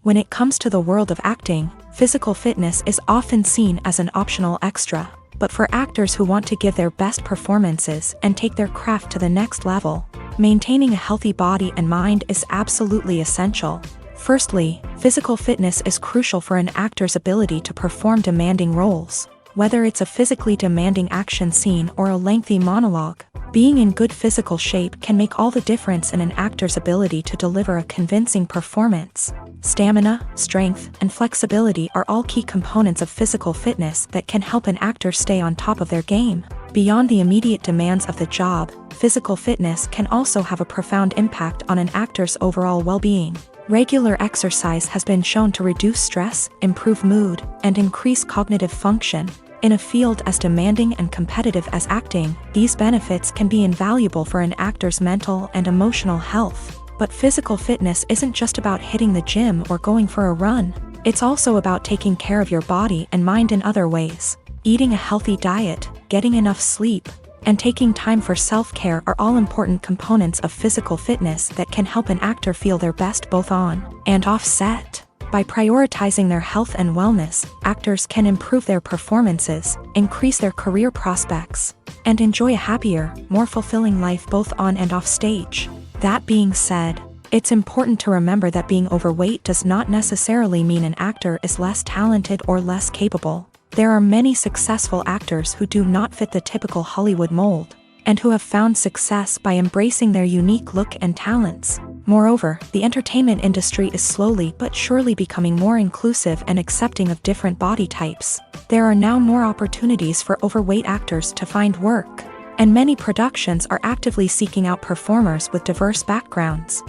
When it comes to the world of acting, physical fitness is often seen as an optional extra. But for actors who want to give their best performances and take their craft to the next level, maintaining a healthy body and mind is absolutely essential. Firstly, physical fitness is crucial for an actor's ability to perform demanding roles. Whether it's a physically demanding action scene or a lengthy monologue, being in good physical shape can make all the difference in an actor's ability to deliver a convincing performance. Stamina, strength, and flexibility are all key components of physical fitness that can help an actor stay on top of their game. Beyond the immediate demands of the job, physical fitness can also have a profound impact on an actor's overall well-being. Regular exercise has been shown to reduce stress, improve mood, and increase cognitive function. In a field as demanding and competitive as acting, these benefits can be invaluable for an actor's mental and emotional health. But physical fitness isn't just about hitting the gym or going for a run. It's also about taking care of your body and mind in other ways. Eating a healthy diet, getting enough sleep, and taking time for self-care are all important components of physical fitness that can help an actor feel their best both on and off set. By prioritizing their health and wellness, actors can improve their performances, increase their career prospects, and enjoy a happier, more fulfilling life both on and off stage. That being said, it's important to remember that being overweight does not necessarily mean an actor is less talented or less capable. There are many successful actors who do not fit the typical Hollywood mold, and who have found success by embracing their unique look and talents. Moreover, the entertainment industry is slowly but surely becoming more inclusive and accepting of different body types. There are now more opportunities for overweight actors to find work, and many productions are actively seeking out performers with diverse backgrounds.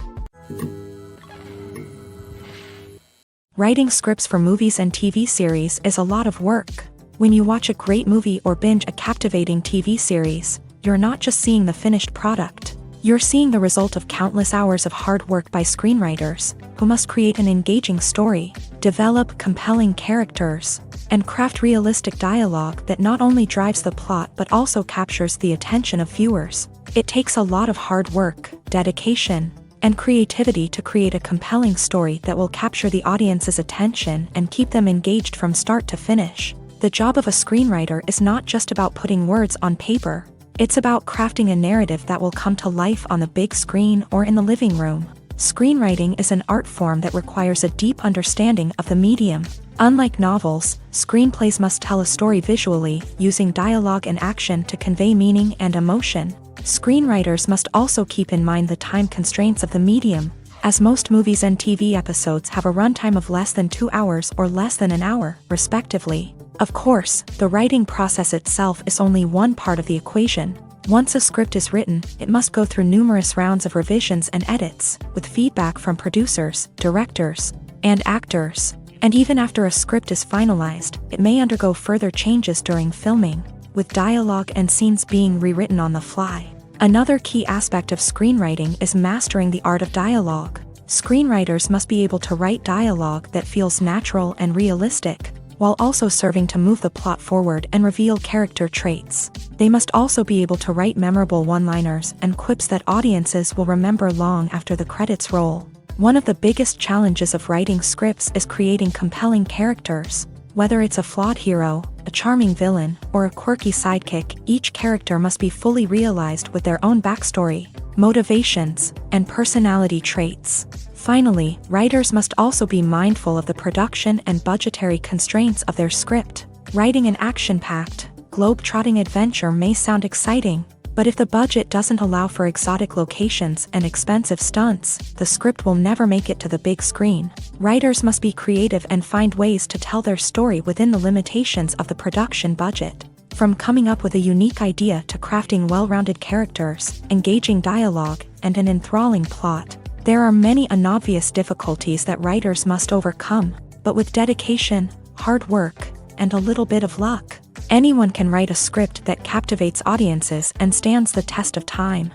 Writing scripts for movies and TV series is a lot of work. When you watch a great movie or binge a captivating TV series, you're not just seeing the finished product. You're seeing the result of countless hours of hard work by screenwriters, who must create an engaging story, develop compelling characters, and craft realistic dialogue that not only drives the plot but also captures the attention of viewers. It takes a lot of hard work, dedication, and creativity to create a compelling story that will capture the audience's attention and keep them engaged from start to finish. The job of a screenwriter is not just about putting words on paper. It's about crafting a narrative that will come to life on the big screen or in the living room. Screenwriting is an art form that requires a deep understanding of the medium. Unlike novels, screenplays must tell a story visually, using dialogue and action to convey meaning and emotion. Screenwriters must also keep in mind the time constraints of the medium. as most movies and TV episodes have a runtime of less than 2 hours or less than an hour, respectively. Of course, the writing process itself is only one part of the equation. Once a script is written, it must go through numerous rounds of revisions and edits, with feedback from producers, directors, and actors. And even after a script is finalized, it may undergo further changes during filming, with dialogue and scenes being rewritten on the fly. Another key aspect of screenwriting is mastering the art of dialogue. Screenwriters must be able to write dialogue that feels natural and realistic, while also serving to move the plot forward and reveal character traits. They must also be able to write memorable one-liners and quips that audiences will remember long after the credits roll. One of the biggest challenges of writing scripts is creating compelling characters. Whether it's a flawed hero, a charming villain, or a quirky sidekick, each character must be fully realized with their own backstory, motivations, and personality traits. Finally, writers must also be mindful of the production and budgetary constraints of their script. Writing an action-packed, globe-trotting adventure may sound exciting, but if the budget doesn't allow for exotic locations and expensive stunts, the script will never make it to the big screen. Writers must be creative and find ways to tell their story within the limitations of the production budget. From coming up with a unique idea to crafting well-rounded characters, engaging dialogue, and an enthralling plot, there are many unobvious difficulties that writers must overcome, but with dedication, hard work, and a little bit of luck, anyone can write a script that captivates audiences and stands the test of time.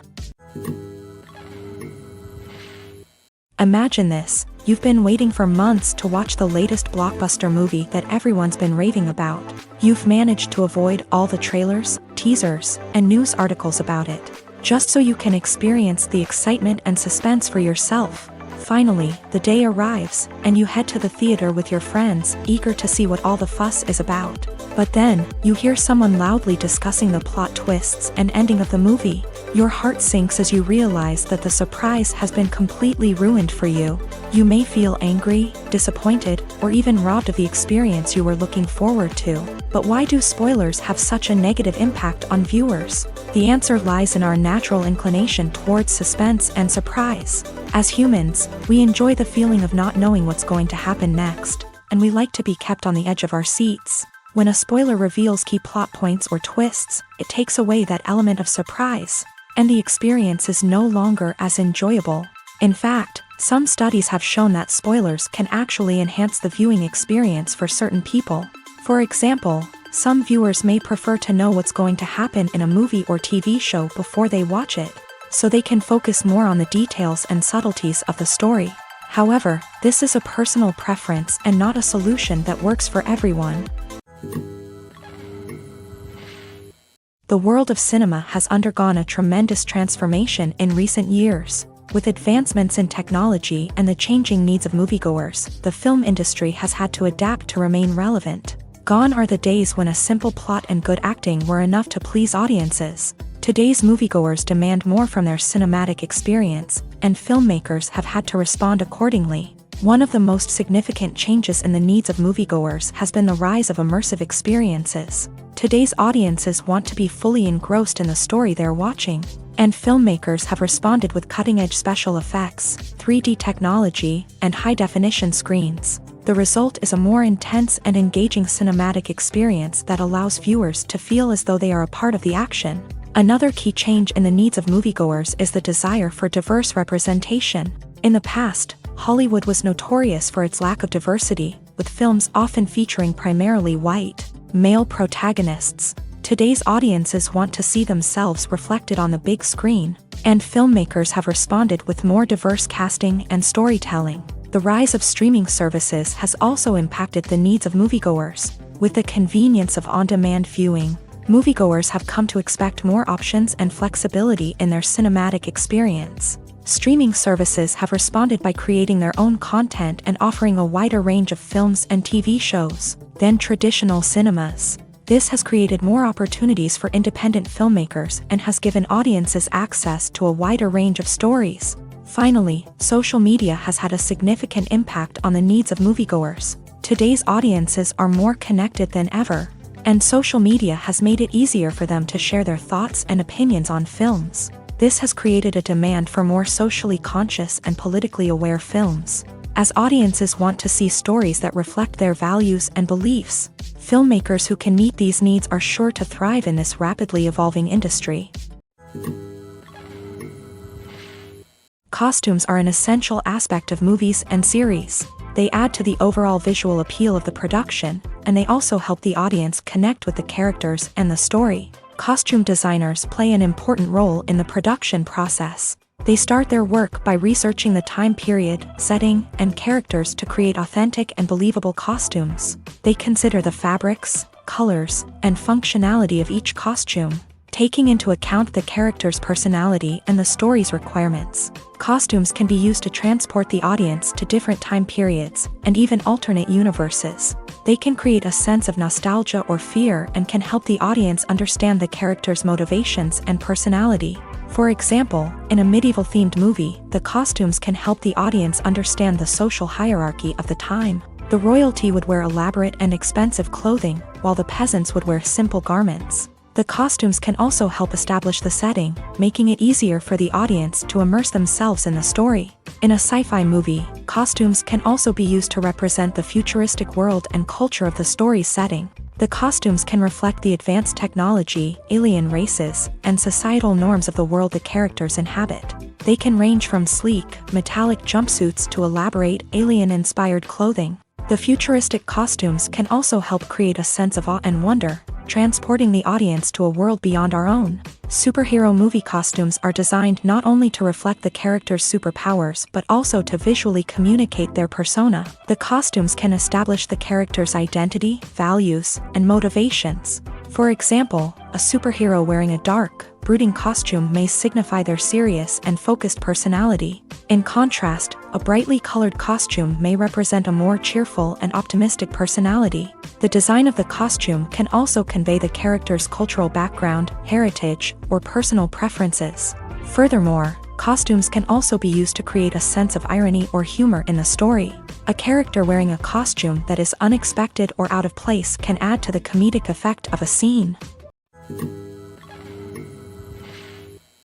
Imagine this: you've been waiting for months to watch the latest blockbuster movie that everyone's been raving about. You've managed to avoid all the trailers, teasers, and news articles about it, just so you can experience the excitement and suspense for yourself. Finally, the day arrives, and you head to the theater with your friends, eager to see what all the fuss is about. But then, you hear someone loudly discussing the plot twists and ending of the movie. Your heart sinks as you realize that the surprise has been completely ruined for you. You may feel angry, disappointed, or even robbed of the experience you were looking forward to. But why do spoilers have such a negative impact on viewers? The answer lies in our natural inclination towards suspense and surprise. As humans, we enjoy the feeling of not knowing what's going to happen next, and we like to be kept on the edge of our seats. When a spoiler reveals key plot points or twists, it takes away that element of surprise, and the experience is no longer as enjoyable. In fact, some studies have shown that spoilers can actually enhance the viewing experience for certain people. For example, some viewers may prefer to know what's going to happen in a movie or TV show before they watch it, so they can focus more on the details and subtleties of the story. However, this is a personal preference and not a solution that works for everyone. The world of cinema has undergone a tremendous transformation in recent years. With advancements in technology and the changing needs of moviegoers, the film industry has had to adapt to remain relevant. Gone are the days when a simple plot and good acting were enough to please audiences. Today's moviegoers demand more from their cinematic experience, and filmmakers have had to respond accordingly. One of the most significant changes in the needs of moviegoers has been the rise of immersive experiences. Today's audiences want to be fully engrossed in the story they're watching, and filmmakers have responded with cutting-edge special effects, 3D technology, and high-definition screens. The result is a more intense and engaging cinematic experience that allows viewers to feel as though they are a part of the action. Another key change in the needs of moviegoers is the desire for diverse representation. In the past, Hollywood was notorious for its lack of diversity, with films often featuring primarily white, male protagonists. Today's audiences want to see themselves reflected on the big screen, and filmmakers have responded with more diverse casting and storytelling. The rise of streaming services has also impacted the needs of moviegoers. With the convenience of on-demand viewing, moviegoers have come to expect more options and flexibility in their cinematic experience. Streaming services have responded by creating their own content and offering a wider range of films and TV shows than traditional cinemas. This has created more opportunities for independent filmmakers and has given audiences access to a wider range of stories. Finally, social media has had a significant impact on the needs of moviegoers. Today's audiences are more connected than ever, and social media has made it easier for them to share their thoughts and opinions on films. This has created a demand for more socially conscious and politically aware films. As audiences want to see stories that reflect their values and beliefs, filmmakers who can meet these needs are sure to thrive in this rapidly evolving industry. Costumes are an essential aspect of movies and series. They add to the overall visual appeal of the production, and they also help the audience connect with the characters and the story. Costume designers play an important role in the production process. They start their work by researching the time period, setting, and characters to create authentic and believable costumes. They consider the fabrics, colors, and functionality of each costume, taking into account the character's personality and the story's requirements. Costumes can be used to transport the audience to different time periods and even alternate universes. They can create a sense of nostalgia or fear and can help the audience understand the character's motivations and personality. For example, in a medieval-themed movie, the costumes can help the audience understand the social hierarchy of the time. The royalty would wear elaborate and expensive clothing, while the peasants would wear simple garments. The costumes can also help establish the setting, making it easier for the audience to immerse themselves in the story. In a sci-fi movie, costumes can also be used to represent the futuristic world and culture of the story's setting. The costumes can reflect the advanced technology, alien races, and societal norms of the world the characters inhabit. They can range from sleek, metallic jumpsuits to elaborate, alien-inspired clothing. The futuristic costumes can also help create a sense of awe and wonder, transporting the audience to a world beyond our own. Superhero movie costumes are designed not only to reflect the character's superpowers but also to visually communicate their persona. The costumes can establish the character's identity, values, and motivations. For example, a superhero wearing a dark, brooding costume may signify their serious and focused personality. In contrast, a brightly colored costume may represent a more cheerful and optimistic personality. The design of the costume can also convey the character's cultural background, heritage, or personal preferences. Furthermore, costumes can also be used to create a sense of irony or humor in the story. A character wearing a costume that is unexpected or out of place can add to the comedic effect of a scene.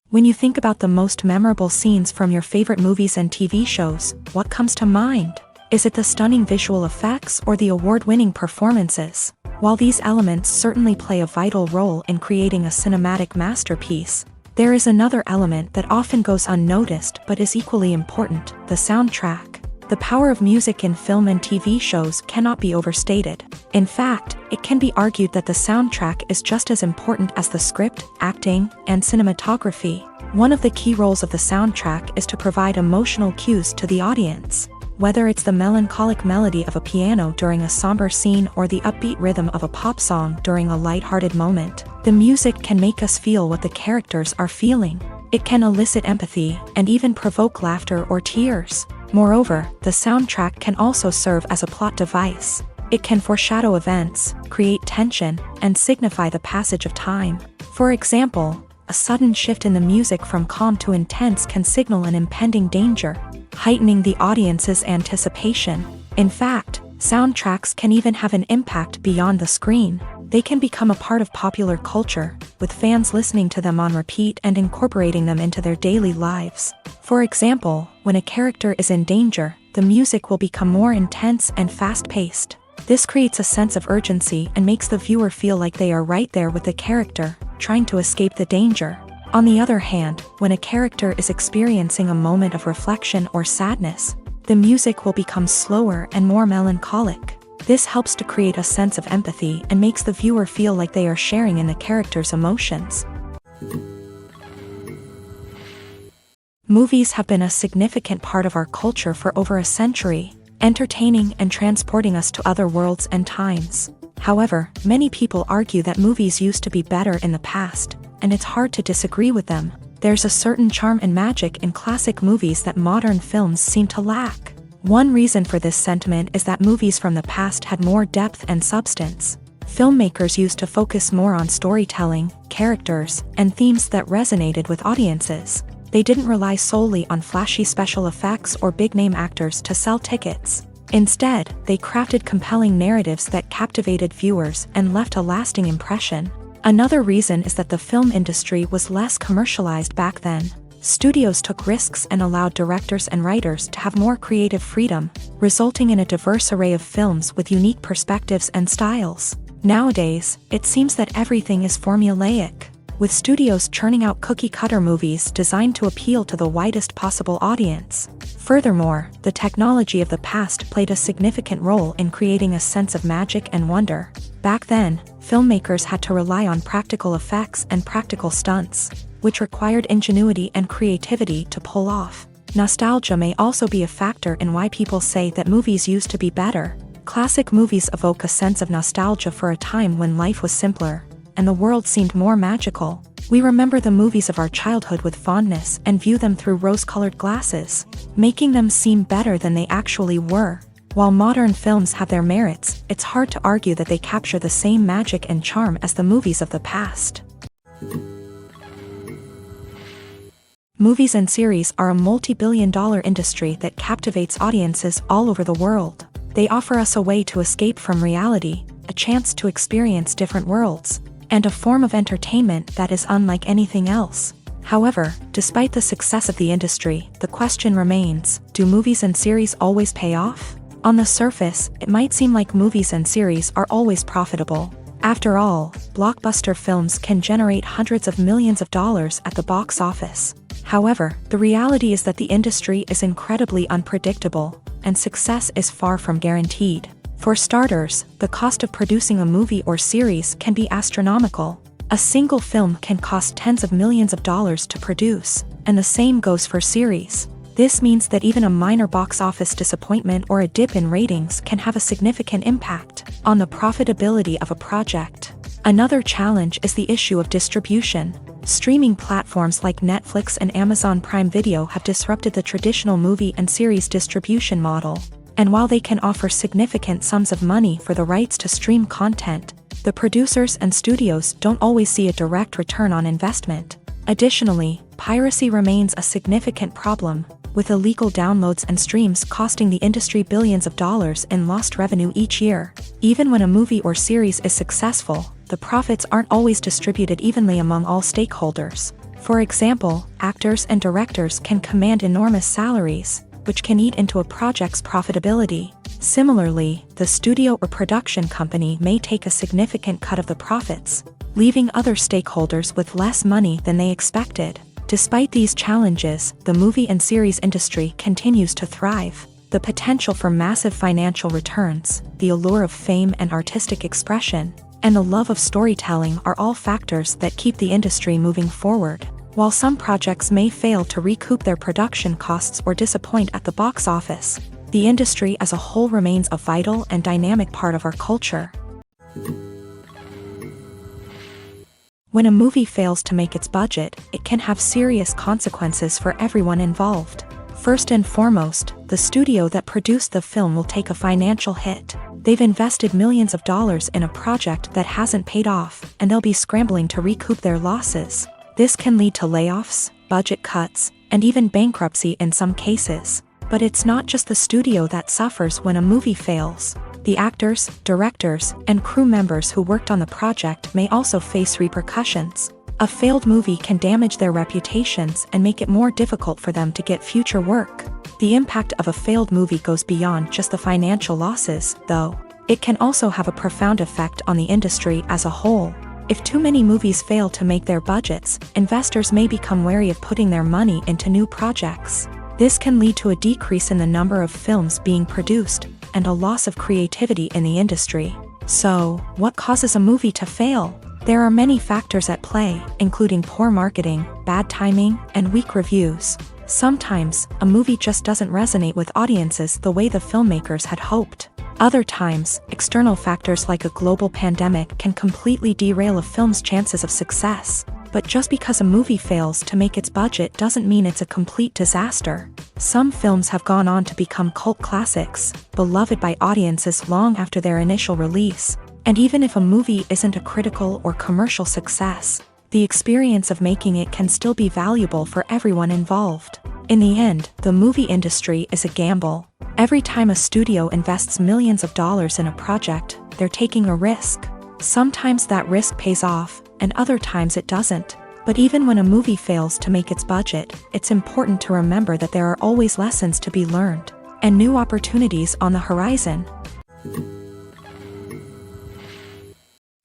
When you think about the most memorable scenes from your favorite movies and TV shows, what comes to mind? Is it the stunning visual effects or the award-winning performances? While these elements certainly play a vital role in creating a cinematic masterpiece, there is another element that often goes unnoticed but is equally important: the soundtrack. The power of music in film and TV shows cannot be overstated. In fact, it can be argued that the soundtrack is just as important as the script, acting, and cinematography. One of the key roles of the soundtrack is to provide emotional cues to the audience. Whether it's the melancholic melody of a piano during a somber scene or the upbeat rhythm of a pop song during a lighthearted moment, the music can make us feel what the characters are feeling. It can elicit empathy and even provoke laughter or tears. Moreover, the soundtrack can also serve as a plot device. It can foreshadow events, create tension, and signify the passage of time. For example, a sudden shift in the music from calm to intense can signal an impending danger, heightening the audience's anticipation. In fact, soundtracks can even have an impact beyond the screen. They can become a part of popular culture, with fans listening to them on repeat and incorporating them into their daily lives. For example, when a character is in danger, the music will become more intense and fast-paced. This creates a sense of urgency and makes the viewer feel like they are right there with the character, trying to escape the danger. On the other hand, when a character is experiencing a moment of reflection or sadness, the music will become slower and more melancholic. This helps to create a sense of empathy and makes the viewer feel like they are sharing in the character's emotions. Movies have been a significant part of our culture for over a century, entertaining and transporting us to other worlds and times. However, many people argue that movies used to be better in the past, and it's hard to disagree with them. There's a certain charm and magic in classic movies that modern films seem to lack. One reason for this sentiment is that movies from the past had more depth and substance. Filmmakers used to focus more on storytelling, characters, and themes that resonated with audiences. They didn't rely solely on flashy special effects or big-name actors to sell tickets. Instead, they crafted compelling narratives that captivated viewers and left a lasting impression. Another reason is that the film industry was less commercialized back then. Studios took risks and allowed directors and writers to have more creative freedom, resulting in a diverse array of films with unique perspectives and styles. Nowadays, it seems that everything is formulaic, with studios churning out cookie-cutter movies designed to appeal to the widest possible audience. Furthermore, the technology of the past played a significant role in creating a sense of magic and wonder. Back then, filmmakers had to rely on practical effects and practical stunts, which required ingenuity and creativity to pull off. Nostalgia may also be a factor in why people say that movies used to be better. Classic movies evoke a sense of nostalgia for a time when life was simpler, and the world seemed more magical. We remember the movies of our childhood with fondness and view them through rose-colored glasses, making them seem better than they actually were. While modern films have their merits, it's hard to argue that they capture the same magic and charm as the movies of the past. Movies and series are a multi-billion-dollar industry that captivates audiences all over the world. They offer us a way to escape from reality, a chance to experience different worlds, and a form of entertainment that is unlike anything else. However, despite the success of the industry, the question remains, do movies and series always pay off? On the surface, it might seem like movies and series are always profitable. After all, blockbuster films can generate hundreds of millions of dollars at the box office. However, the reality is that the industry is incredibly unpredictable, and success is far from guaranteed. For starters, the cost of producing a movie or series can be astronomical. A single film can cost tens of millions of dollars to produce, and the same goes for series. This means that even a minor box office disappointment or a dip in ratings can have a significant impact on the profitability of a project. Another challenge is the issue of distribution. Streaming platforms like Netflix and Amazon Prime Video have disrupted the traditional movie and series distribution model. And while they can offer significant sums of money for the rights to stream content, the producers and studios don't always see a direct return on investment. Additionally, piracy remains a significant problem, with illegal downloads and streams costing the industry billions of dollars in lost revenue each year. Even when a movie or series is successful, the profits aren't always distributed evenly among all stakeholders. For example, actors and directors can command enormous salaries, which can eat into a project's profitability. Similarly, the studio or production company may take a significant cut of the profits, leaving other stakeholders with less money than they expected. Despite these challenges, the movie and series industry continues to thrive. The potential for massive financial returns, the allure of fame and artistic expression, and the love of storytelling are all factors that keep the industry moving forward. While some projects may fail to recoup their production costs or disappoint at the box office, the industry as a whole remains a vital and dynamic part of our culture. When a movie fails to make its budget, it can have serious consequences for everyone involved. First and foremost, the studio that produced the film will take a financial hit. They've invested millions of dollars in a project that hasn't paid off, and they'll be scrambling to recoup their losses. This can lead to layoffs, budget cuts, and even bankruptcy in some cases. But it's not just the studio that suffers when a movie fails. The actors, directors, and crew members who worked on the project may also face repercussions. A failed movie can damage their reputations and make it more difficult for them to get future work. The impact of a failed movie goes beyond just the financial losses, though. It can also have a profound effect on the industry as a whole. If too many movies fail to make their budgets, investors may become wary of putting their money into new projects. This can lead to a decrease in the number of films being produced, and a loss of creativity in the industry. So, what causes a movie to fail? There are many factors at play, including poor marketing, bad timing, and weak reviews. Sometimes, a movie just doesn't resonate with audiences the way the filmmakers had hoped. Other times, external factors like a global pandemic can completely derail a film's chances of success. But just because a movie fails to make its budget doesn't mean it's a complete disaster. Some films have gone on to become cult classics, beloved by audiences long after their initial release. And even if a movie isn't a critical or commercial success, the experience of making it can still be valuable for everyone involved. In the end, the movie industry is a gamble. Every time a studio invests millions of dollars in a project, they're taking a risk. Sometimes that risk pays off, and other times it doesn't. But even when a movie fails to make its budget, it's important to remember that there are always lessons to be learned, and new opportunities on the horizon.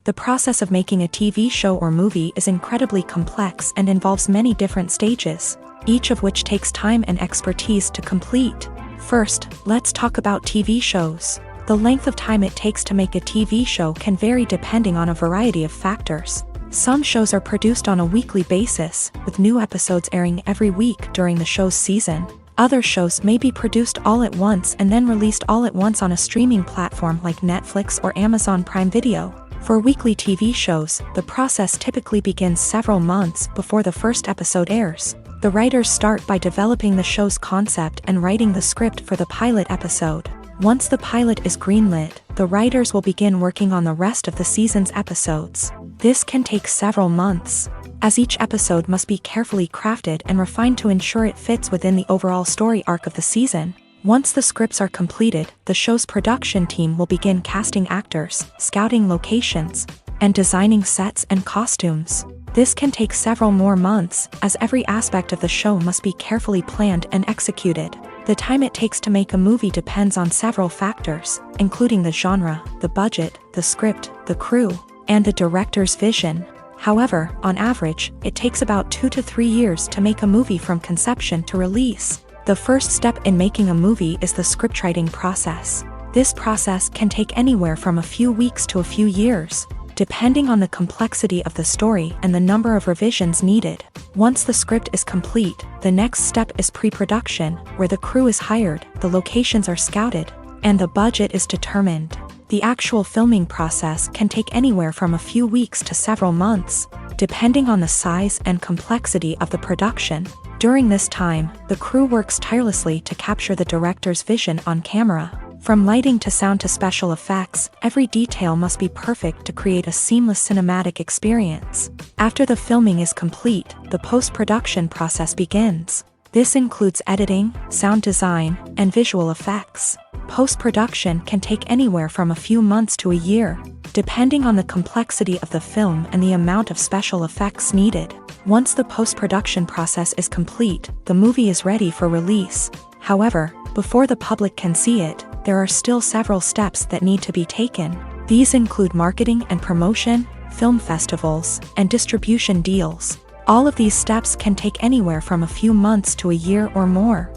The process of making a TV show or movie is incredibly complex and involves many different stages, each of which takes time and expertise to complete. First, let's talk about TV shows. The length of time it takes to make a TV show can vary depending on a variety of factors. Some shows are produced on a weekly basis, with new episodes airing every week during the show's season. Other shows may be produced all at once and then released all at once on a streaming platform like Netflix or Amazon Prime Video. For weekly TV shows, the process typically begins several months before the first episode airs. The writers start by developing the show's concept and writing the script for the pilot episode. Once the pilot is greenlit, the writers will begin working on the rest of the season's episodes. This can take several months, as each episode must be carefully crafted and refined to ensure it fits within the overall story arc of the season. Once the scripts are completed, the show's production team will begin casting actors, scouting locations, and designing sets and costumes. This can take several more months, as every aspect of the show must be carefully planned and executed. The time it takes to make a movie depends on several factors, including the genre, the budget, the script, the crew, and the director's vision. However, on average, it takes about 2 to 3 years to make a movie from conception to release. The first step in making a movie is the scriptwriting process. This process can take anywhere from a few weeks to a few years, depending on the complexity of the story and the number of revisions needed. Once the script is complete, the next step is pre-production, where the crew is hired, the locations are scouted, and the budget is determined. The actual filming process can take anywhere from a few weeks to several months, depending on the size and complexity of the production. During this time, the crew works tirelessly to capture the director's vision on camera. From lighting to sound to special effects, every detail must be perfect to create a seamless cinematic experience. After the filming is complete, the post-production process begins. This includes editing, sound design, and visual effects. Post-production can take anywhere from a few months to a year, depending on the complexity of the film and the amount of special effects needed. Once the post-production process is complete, the movie is ready for release. However, before the public can see it, there are still several steps that need to be taken. These include marketing and promotion, film festivals, and distribution deals. All of these steps can take anywhere from a few months to a year or more.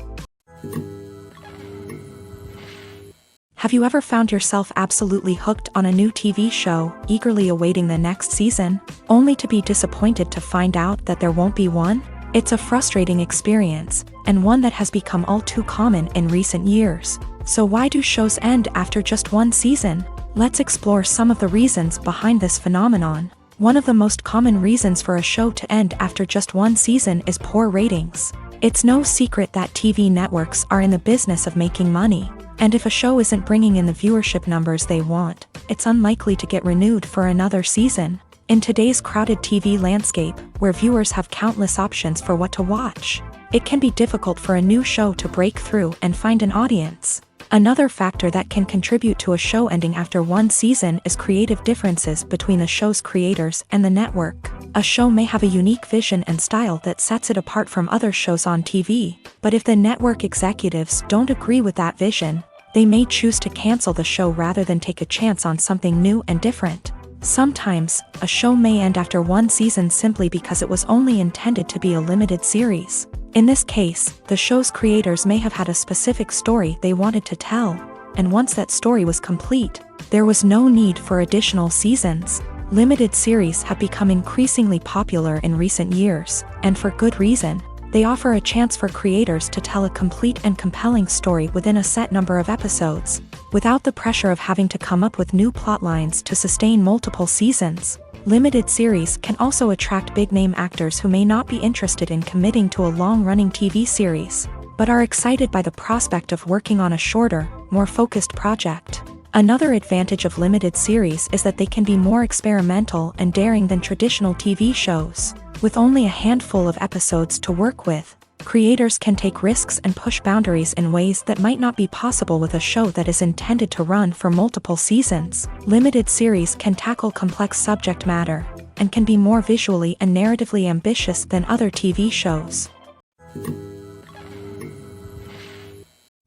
Have you ever found yourself absolutely hooked on a new TV show, eagerly awaiting the next season, only to be disappointed to find out that there won't be one? It's a frustrating experience, and one that has become all too common in recent years. So why do shows end after just one season? Let's explore some of the reasons behind this phenomenon. One of the most common reasons for a show to end after just one season is poor ratings. It's no secret that TV networks are in the business of making money, and if a show isn't bringing in the viewership numbers they want, it's unlikely to get renewed for another season. In today's crowded TV landscape, where viewers have countless options for what to watch, it can be difficult for a new show to break through and find an audience. Another factor that can contribute to a show ending after one season is creative differences between the show's creators and the network. A show may have a unique vision and style that sets it apart from other shows on TV, but if the network executives don't agree with that vision, they may choose to cancel the show rather than take a chance on something new and different. Sometimes, a show may end after one season simply because it was only intended to be a limited series. In this case, the show's creators may have had a specific story they wanted to tell, and once that story was complete, there was no need for additional seasons. Limited series have become increasingly popular in recent years, and for good reason. They offer a chance for creators to tell a complete and compelling story within a set number of episodes, without the pressure of having to come up with new plotlines to sustain multiple seasons. Limited series can also attract big-name actors who may not be interested in committing to a long-running TV series, but are excited by the prospect of working on a shorter, more focused project. Another advantage of limited series is that they can be more experimental and daring than traditional TV shows. With only a handful of episodes to work with, Creators can take risks and push boundaries in ways that might not be possible with a show that is intended to run for multiple seasons. Limited series can tackle complex subject matter and can be more visually and narratively ambitious than other TV shows.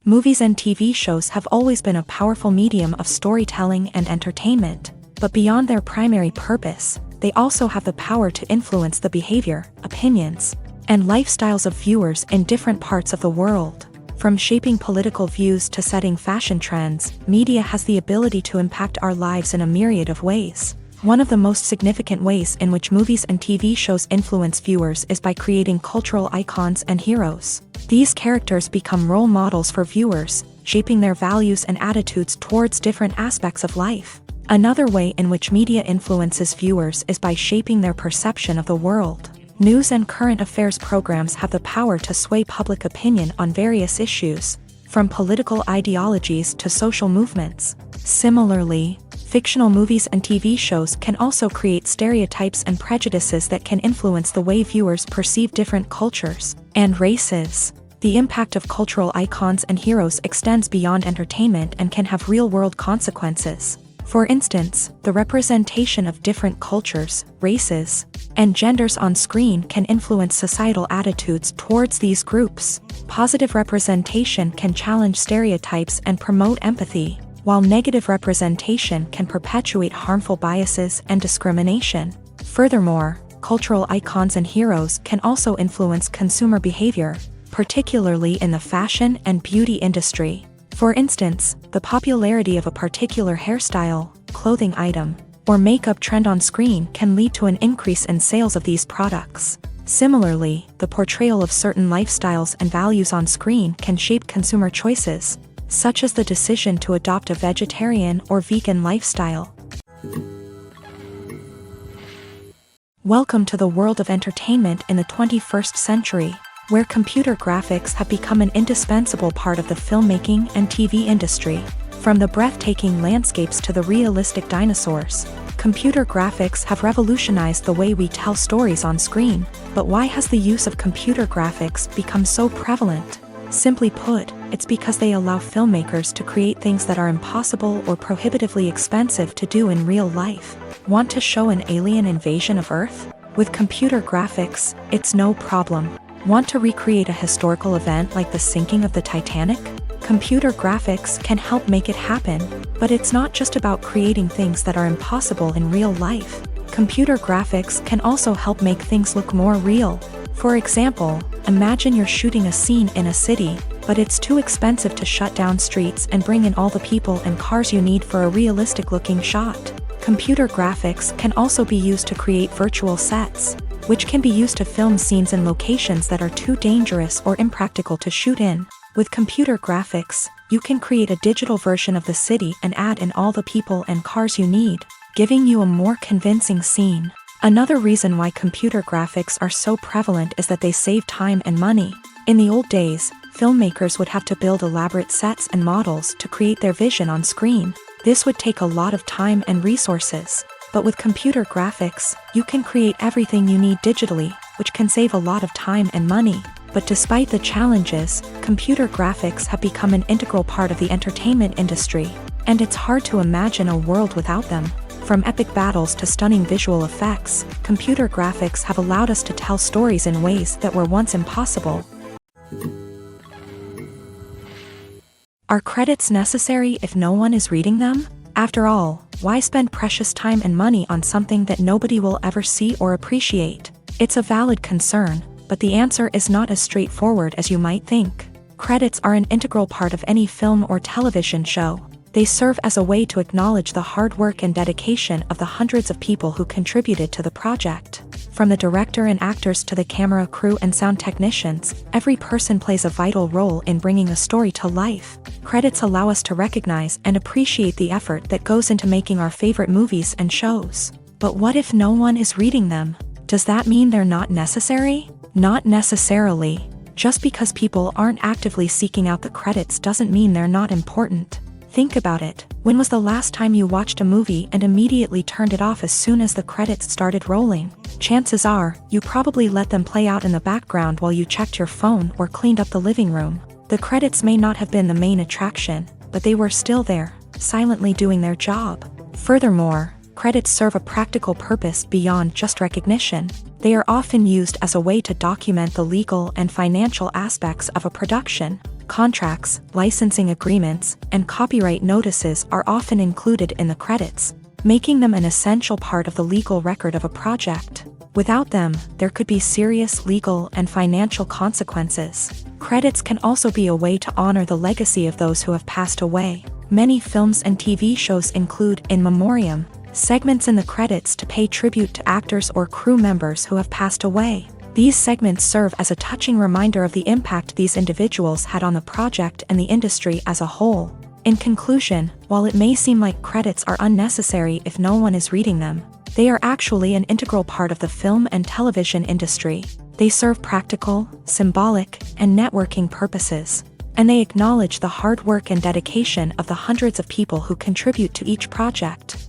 Movies and TV shows have always been a powerful medium of storytelling and entertainment, but beyond their primary purpose, they also have the power to influence the behavior, opinions, and lifestyles of viewers in different parts of the world. From shaping political views to setting fashion trends, media has the ability to impact our lives in a myriad of ways. One of the most significant ways in which movies and TV shows influence viewers is by creating cultural icons and heroes. These characters become role models for viewers, shaping their values and attitudes towards different aspects of life. Another way in which media influences viewers is by shaping their perception of the world. News and current affairs programs have the power to sway public opinion on various issues, from political ideologies to social movements. Similarly, fictional movies and TV shows can also create stereotypes and prejudices that can influence the way viewers perceive different cultures and races. The impact of cultural icons and heroes extends beyond entertainment and can have real-world consequences. For instance, the representation of different cultures, races, and genders on screen can influence societal attitudes towards these groups. Positive representation can challenge stereotypes and promote empathy, while negative representation can perpetuate harmful biases and discrimination. Furthermore, cultural icons and heroes can also influence consumer behavior, particularly in the fashion and beauty industry. For instance, the popularity of a particular hairstyle, clothing item, or makeup trend on screen can lead to an increase in sales of these products. Similarly, the portrayal of certain lifestyles and values on screen can shape consumer choices, such as the decision to adopt a vegetarian or vegan lifestyle. Welcome to the world of entertainment in the 21st century, where computer graphics have become an indispensable part of the filmmaking and TV industry. From the breathtaking landscapes to the realistic dinosaurs, computer graphics have revolutionized the way we tell stories on screen. But why has the use of computer graphics become so prevalent? Simply put, it's because they allow filmmakers to create things that are impossible or prohibitively expensive to do in real life. Want to show an alien invasion of Earth? With computer graphics, it's no problem. Want to recreate a historical event like the sinking of the Titanic? Computer graphics can help make it happen, but it's not just about creating things that are impossible in real life. Computer graphics can also help make things look more real. For example, imagine you're shooting a scene in a city, but it's too expensive to shut down streets and bring in all the people and cars you need for a realistic-looking shot. Computer graphics can also be used to create virtual sets, which can be used to film scenes in locations that are too dangerous or impractical to shoot in. With computer graphics, you can create a digital version of the city and add in all the people and cars you need, giving you a more convincing scene. Another reason why computer graphics are so prevalent is that they save time and money. In the old days, filmmakers would have to build elaborate sets and models to create their vision on screen. This would take a lot of time and resources. But with computer graphics, you can create everything you need digitally, which can save a lot of time and money. But despite the challenges, computer graphics have become an integral part of the entertainment industry, and it's hard to imagine a world without them. From epic battles to stunning visual effects, computer graphics have allowed us to tell stories in ways that were once impossible. Are credits necessary if no one is reading them? After all, why spend precious time and money on something that nobody will ever see or appreciate? It's a valid concern, but the answer is not as straightforward as you might think. Credits are an integral part of any film or television show. They serve as a way to acknowledge the hard work and dedication of the hundreds of people who contributed to the project. From the director and actors to the camera crew and sound technicians, every person plays a vital role in bringing a story to life. Credits allow us to recognize and appreciate the effort that goes into making our favorite movies and shows. But what if no one is reading them? Does that mean they're not necessary? Not necessarily. Just because people aren't actively seeking out the credits doesn't mean they're not important. Think about it. When was the last time you watched a movie and immediately turned it off as soon as the credits started rolling? Chances are, you probably let them play out in the background while you checked your phone or cleaned up the living room. The credits may not have been the main attraction, but they were still there, silently doing their job. Furthermore, credits serve a practical purpose beyond just recognition. They are often used as a way to document the legal and financial aspects of a production. Contracts, licensing agreements, and copyright notices are often included in the credits, making them an essential part of the legal record of a project. Without them, there could be serious legal and financial consequences. Credits can also be a way to honor the legacy of those who have passed away. Many films and TV shows include in memoriam segments in the credits to pay tribute to actors or crew members who have passed away. These segments serve as a touching reminder of the impact these individuals had on the project and the industry as a whole. In conclusion, while it may seem like credits are unnecessary if no one is reading them, they are actually an integral part of the film and television industry. They serve practical, symbolic, and networking purposes, and they acknowledge the hard work and dedication of the hundreds of people who contribute to each project.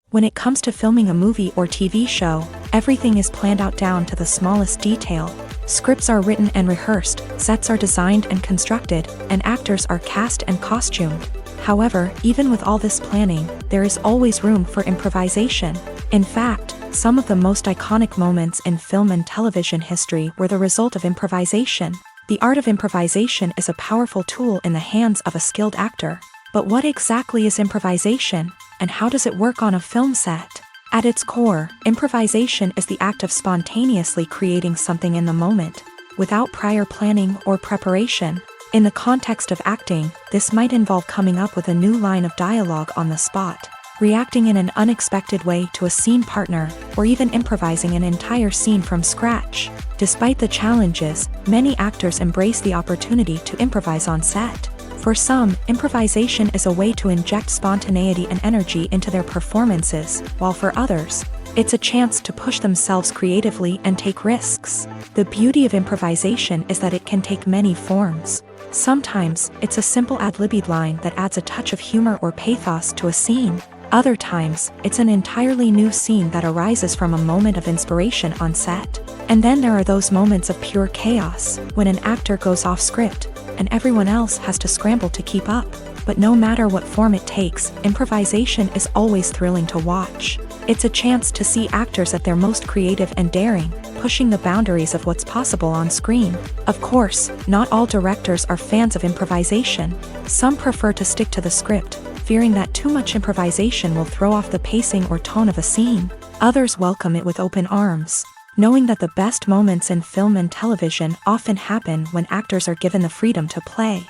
When it comes to filming a movie or TV show, everything is planned out down to the smallest detail. Scripts are written and rehearsed, sets are designed and constructed, and actors are cast and costumed. However, even with all this planning, there is always room for improvisation. In fact, some of the most iconic moments in film and television history were the result of improvisation. The art of improvisation is a powerful tool in the hands of a skilled actor. But what exactly is improvisation, and how does it work on a film set? At its core, improvisation is the act of spontaneously creating something in the moment, without prior planning or preparation. In the context of acting, this might involve coming up with a new line of dialogue on the spot, reacting in an unexpected way to a scene partner, or even improvising an entire scene from scratch. Despite the challenges, many actors embrace the opportunity to improvise on set. For some, improvisation is a way to inject spontaneity and energy into their performances, while for others, it's a chance to push themselves creatively and take risks. The beauty of improvisation is that it can take many forms. Sometimes, it's a simple ad-libbed line that adds a touch of humor or pathos to a scene. Other times, it's an entirely new scene that arises from a moment of inspiration on set. And then there are those moments of pure chaos, when an actor goes off script, and everyone else has to scramble to keep up. But no matter what form it takes, improvisation is always thrilling to watch. It's a chance to see actors at their most creative and daring, pushing the boundaries of what's possible on screen. Of course, not all directors are fans of improvisation. Some prefer to stick to the script, fearing that too much improvisation will throw off the pacing or tone of a scene. Others welcome it with open arms, knowing that the best moments in film and television often happen when actors are given the freedom to play.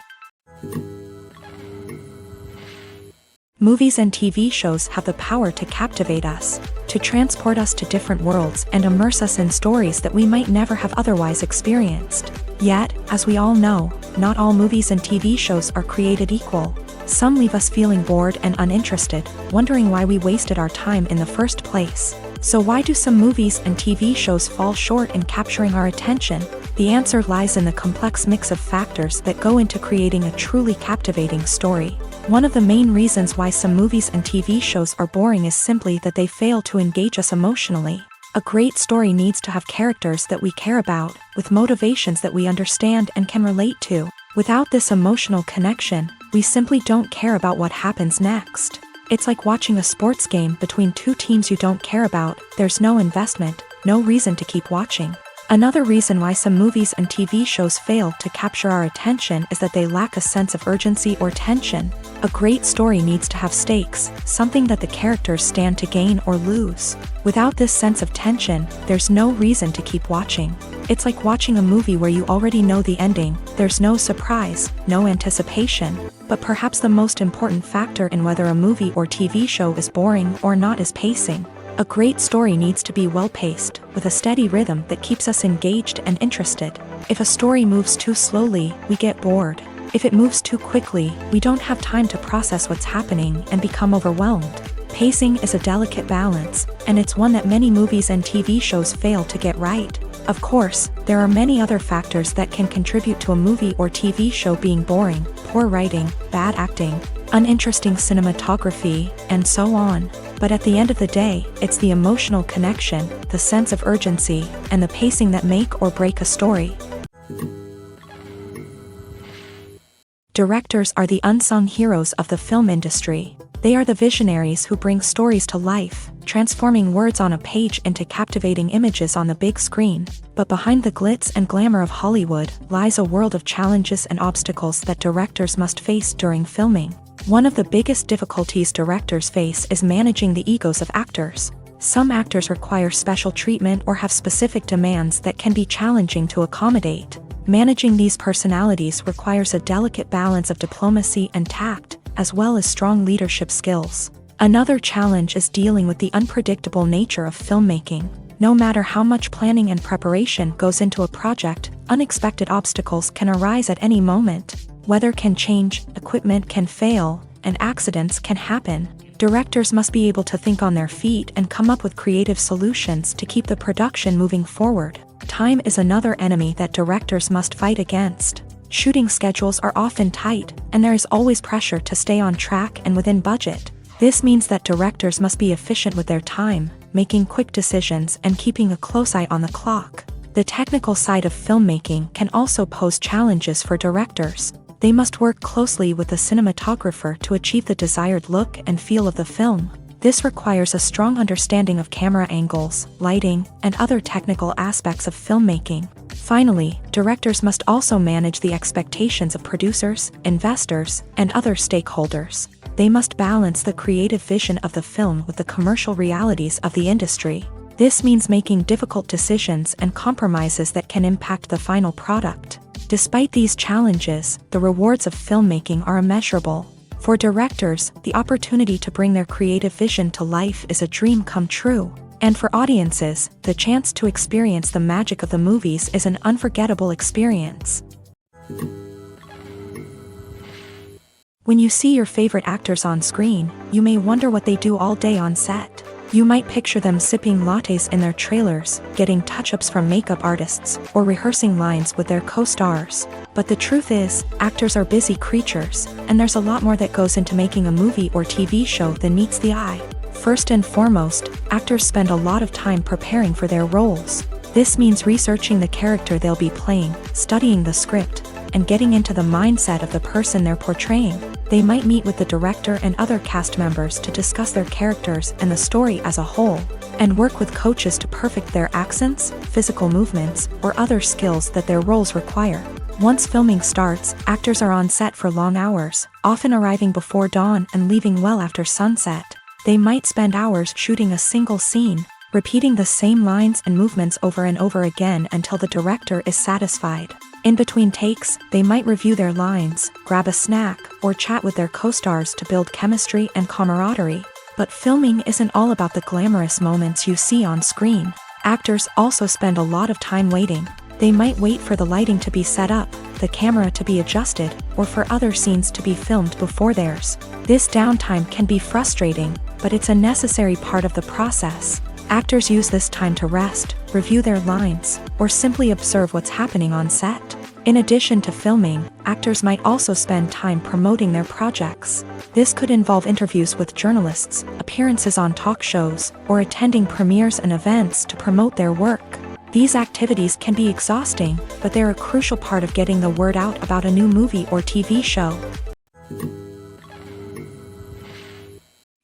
Movies and TV shows have the power to captivate us, to transport us to different worlds and immerse us in stories that we might never have otherwise experienced. Yet, as we all know, not all movies and TV shows are created equal. Some leave us feeling bored and uninterested, wondering why we wasted our time in the first place. So why do some movies and TV shows fall short in capturing our attention? The answer lies in the complex mix of factors that go into creating a truly captivating story. One of the main reasons why some movies and TV shows are boring is simply that they fail to engage us emotionally. A great story needs to have characters that we care about, with motivations that we understand and can relate to. Without this emotional connection, we simply don't care about what happens next. It's like watching a sports game between two teams you don't care about. There's no investment, no reason to keep watching. Another reason why some movies and TV shows fail to capture our attention is that they lack a sense of urgency or tension. A great story needs to have stakes, something that the characters stand to gain or lose. Without this sense of tension, there's no reason to keep watching. It's like watching a movie where you already know the ending. There's no surprise, no anticipation. But perhaps the most important factor in whether a movie or TV show is boring or not is pacing. A great story needs to be well-paced, with a steady rhythm that keeps us engaged and interested. If a story moves too slowly, we get bored. If it moves too quickly, we don't have time to process what's happening and become overwhelmed. Pacing is a delicate balance, and it's one that many movies and TV shows fail to get right. Of course, there are many other factors that can contribute to a movie or TV show being boring: poor writing, bad acting, uninteresting cinematography, and so on. But at the end of the day, it's the emotional connection, the sense of urgency, and the pacing that make or break a story. Directors are the unsung heroes of the film industry. They are the visionaries who bring stories to life, transforming words on a page into captivating images on the big screen. But behind the glitz and glamour of Hollywood lies a world of challenges and obstacles that directors must face during filming. One of the biggest difficulties directors face is managing the egos of actors. Some actors require special treatment or have specific demands that can be challenging to accommodate. Managing these personalities requires a delicate balance of diplomacy and tact, as well as strong leadership skills. Another challenge is dealing with the unpredictable nature of filmmaking. No matter how much planning and preparation goes into a project, unexpected obstacles can arise at any moment. Weather can change, equipment can fail, and accidents can happen. Directors must be able to think on their feet and come up with creative solutions to keep the production moving forward. Time is another enemy that directors must fight against. Shooting schedules are often tight, and there is always pressure to stay on track and within budget. This means that directors must be efficient with their time, making quick decisions and keeping a close eye on the clock. The technical side of filmmaking can also pose challenges for directors. They must work closely with the cinematographer to achieve the desired look and feel of the film. This requires a strong understanding of camera angles, lighting, and other technical aspects of filmmaking. Finally, directors must also manage the expectations of producers, investors, and other stakeholders. They must balance the creative vision of the film with the commercial realities of the industry. This means making difficult decisions and compromises that can impact the final product. Despite these challenges, the rewards of filmmaking are immeasurable. For directors, the opportunity to bring their creative vision to life is a dream come true. And for audiences, the chance to experience the magic of the movies is an unforgettable experience. When you see your favorite actors on screen, you may wonder what they do all day on set. You might picture them sipping lattes in their trailers, getting touch-ups from makeup artists, or rehearsing lines with their co-stars. But the truth is, actors are busy creatures, and there's a lot more that goes into making a movie or TV show than meets the eye. First and foremost, actors spend a lot of time preparing for their roles. This means researching the character they'll be playing, studying the script, and getting into the mindset of the person they're portraying. They might meet with the director and other cast members to discuss their characters and the story as a whole, and work with coaches to perfect their accents, physical movements, or other skills that their roles require. Once filming starts, actors are on set for long hours, often arriving before dawn and leaving well after sunset. They might spend hours shooting a single scene, repeating the same lines and movements over and over again until the director is satisfied. In between takes, they might review their lines, grab a snack, or chat with their co-stars to build chemistry and camaraderie. But filming isn't all about the glamorous moments you see on screen. Actors also spend a lot of time waiting. They might wait for the lighting to be set up, the camera to be adjusted, or for other scenes to be filmed before theirs. This downtime can be frustrating, but it's a necessary part of the process. Actors use this time to rest, review their lines, or simply observe what's happening on set. In addition to filming, actors might also spend time promoting their projects. This could involve interviews with journalists, appearances on talk shows, or attending premieres and events to promote their work. These activities can be exhausting, but they're a crucial part of getting the word out about a new movie or TV show.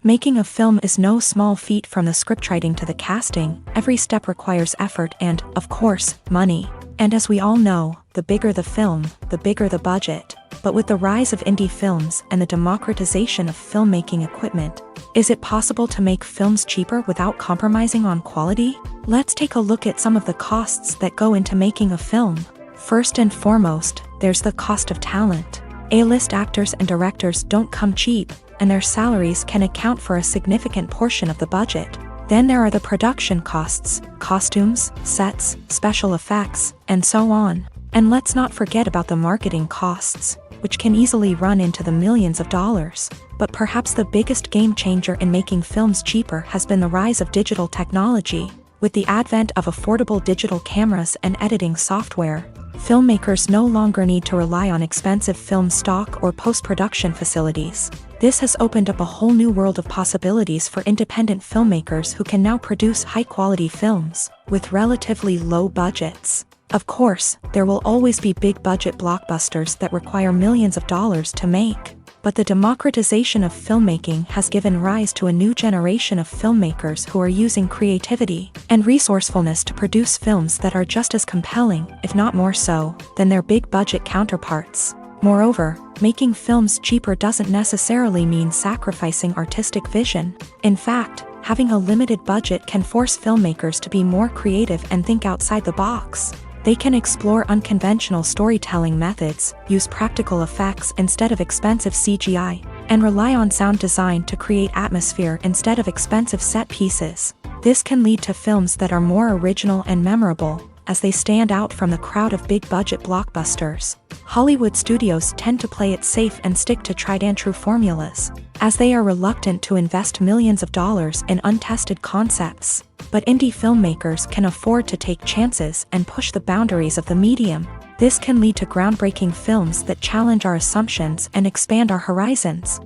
Making a film is no small feat. From the scriptwriting to the casting, every step requires effort and, of course, money. And as we all know, the bigger the film, the bigger the budget. But with the rise of indie films and the democratization of filmmaking equipment, is it possible to make films cheaper without compromising on quality? Let's take a look at some of the costs that go into making a film. First and foremost, there's the cost of talent. A-list actors and directors don't come cheap, and their salaries can account for a significant portion of the budget. Then there are the production costs, costumes, sets, special effects, and so on. And let's not forget about the marketing costs, which can easily run into the millions of dollars. But perhaps the biggest game changer in making films cheaper has been the rise of digital technology. With the advent of affordable digital cameras and editing software, filmmakers no longer need to rely on expensive film stock or post-production facilities. This has opened up a whole new world of possibilities for independent filmmakers who can now produce high-quality films with relatively low budgets. Of course, there will always be big-budget blockbusters that require millions of dollars to make. But the democratization of filmmaking has given rise to a new generation of filmmakers who are using creativity and resourcefulness to produce films that are just as compelling, if not more so, than their big-budget counterparts. Moreover, making films cheaper doesn't necessarily mean sacrificing artistic vision. In fact, having a limited budget can force filmmakers to be more creative and think outside the box. They can explore unconventional storytelling methods, use practical effects instead of expensive CGI, and rely on sound design to create atmosphere instead of expensive set pieces. This can lead to films that are more original and memorable, as they stand out from the crowd of big-budget blockbusters. Hollywood studios tend to play it safe and stick to tried-and-true formulas, as they are reluctant to invest millions of dollars in untested concepts. But indie filmmakers can afford to take chances and push the boundaries of the medium. This can lead to groundbreaking films that challenge our assumptions and expand our horizons.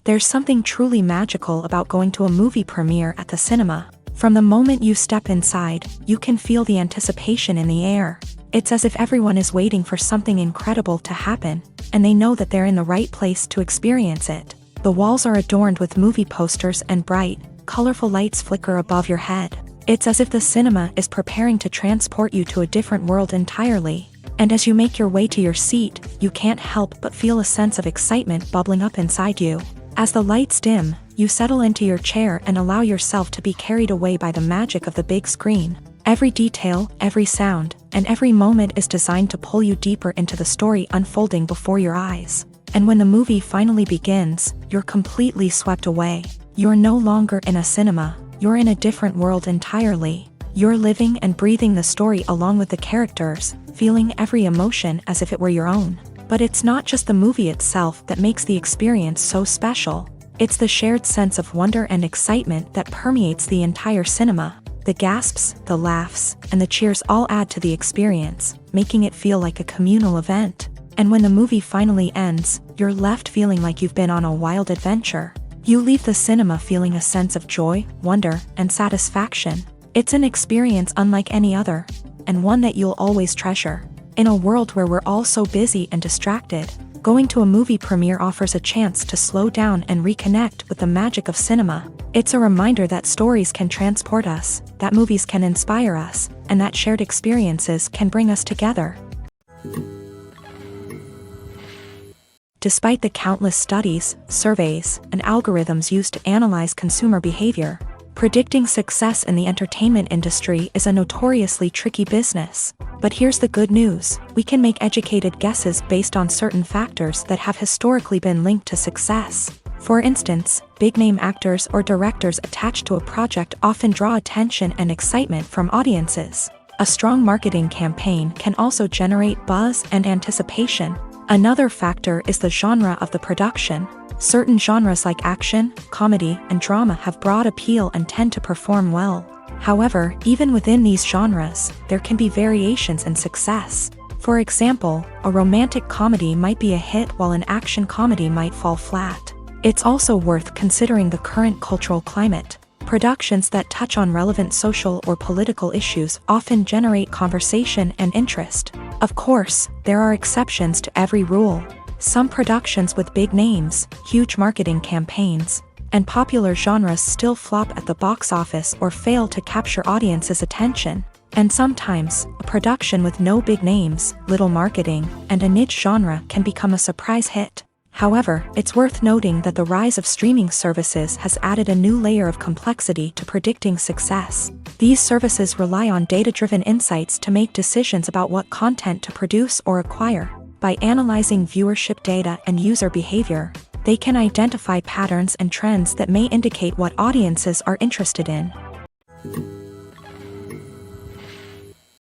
There's something truly magical about going to a movie premiere at the cinema. From the moment you step inside, you can feel the anticipation in the air. It's as if everyone is waiting for something incredible to happen, and they know that they're in the right place to experience it. The walls are adorned with movie posters and bright, colorful lights flicker above your head. It's as if the cinema is preparing to transport you to a different world entirely. And as you make your way to your seat, you can't help but feel a sense of excitement bubbling up inside you. As the lights dim, you settle into your chair and allow yourself to be carried away by the magic of the big screen. Every detail, every sound, and every moment is designed to pull you deeper into the story unfolding before your eyes. And when the movie finally begins, you're completely swept away. You're no longer in a cinema, you're in a different world entirely. You're living and breathing the story along with the characters, feeling every emotion as if it were your own. But it's not just the movie itself that makes the experience so special. It's the shared sense of wonder and excitement that permeates the entire cinema. The gasps, the laughs, and the cheers all add to the experience, making it feel like a communal event. And when the movie finally ends, you're left feeling like you've been on a wild adventure. You leave the cinema feeling a sense of joy, wonder, and satisfaction. It's an experience unlike any other, and one that you'll always treasure. In a world where we're all so busy and distracted, going to a movie premiere offers a chance to slow down and reconnect with the magic of cinema. It's a reminder that stories can transport us, that movies can inspire us, and that shared experiences can bring us together. Despite the countless studies, surveys, and algorithms used to analyze consumer behavior, predicting success in the entertainment industry is a notoriously tricky business. But here's the good news: we can make educated guesses based on certain factors that have historically been linked to success. For instance, big-name actors or directors attached to a project often draw attention and excitement from audiences. A strong marketing campaign can also generate buzz and anticipation. Another factor is the genre of the production. Certain genres like action, comedy, and drama have broad appeal and tend to perform well. However, even within these genres, there can be variations in success. For example, a romantic comedy might be a hit while an action comedy might fall flat. It's also worth considering the current cultural climate. Productions that touch on relevant social or political issues often generate conversation and interest. Of course, there are exceptions to every rule. Some productions with big names, huge marketing campaigns, and popular genres still flop at the box office or fail to capture audiences' attention. And sometimes, a production with no big names, little marketing, and a niche genre can become a surprise hit. However, it's worth noting that the rise of streaming services has added a new layer of complexity to predicting success. These services rely on data-driven insights to make decisions about what content to produce or acquire. By analyzing viewership data and user behavior, they can identify patterns and trends that may indicate what audiences are interested in.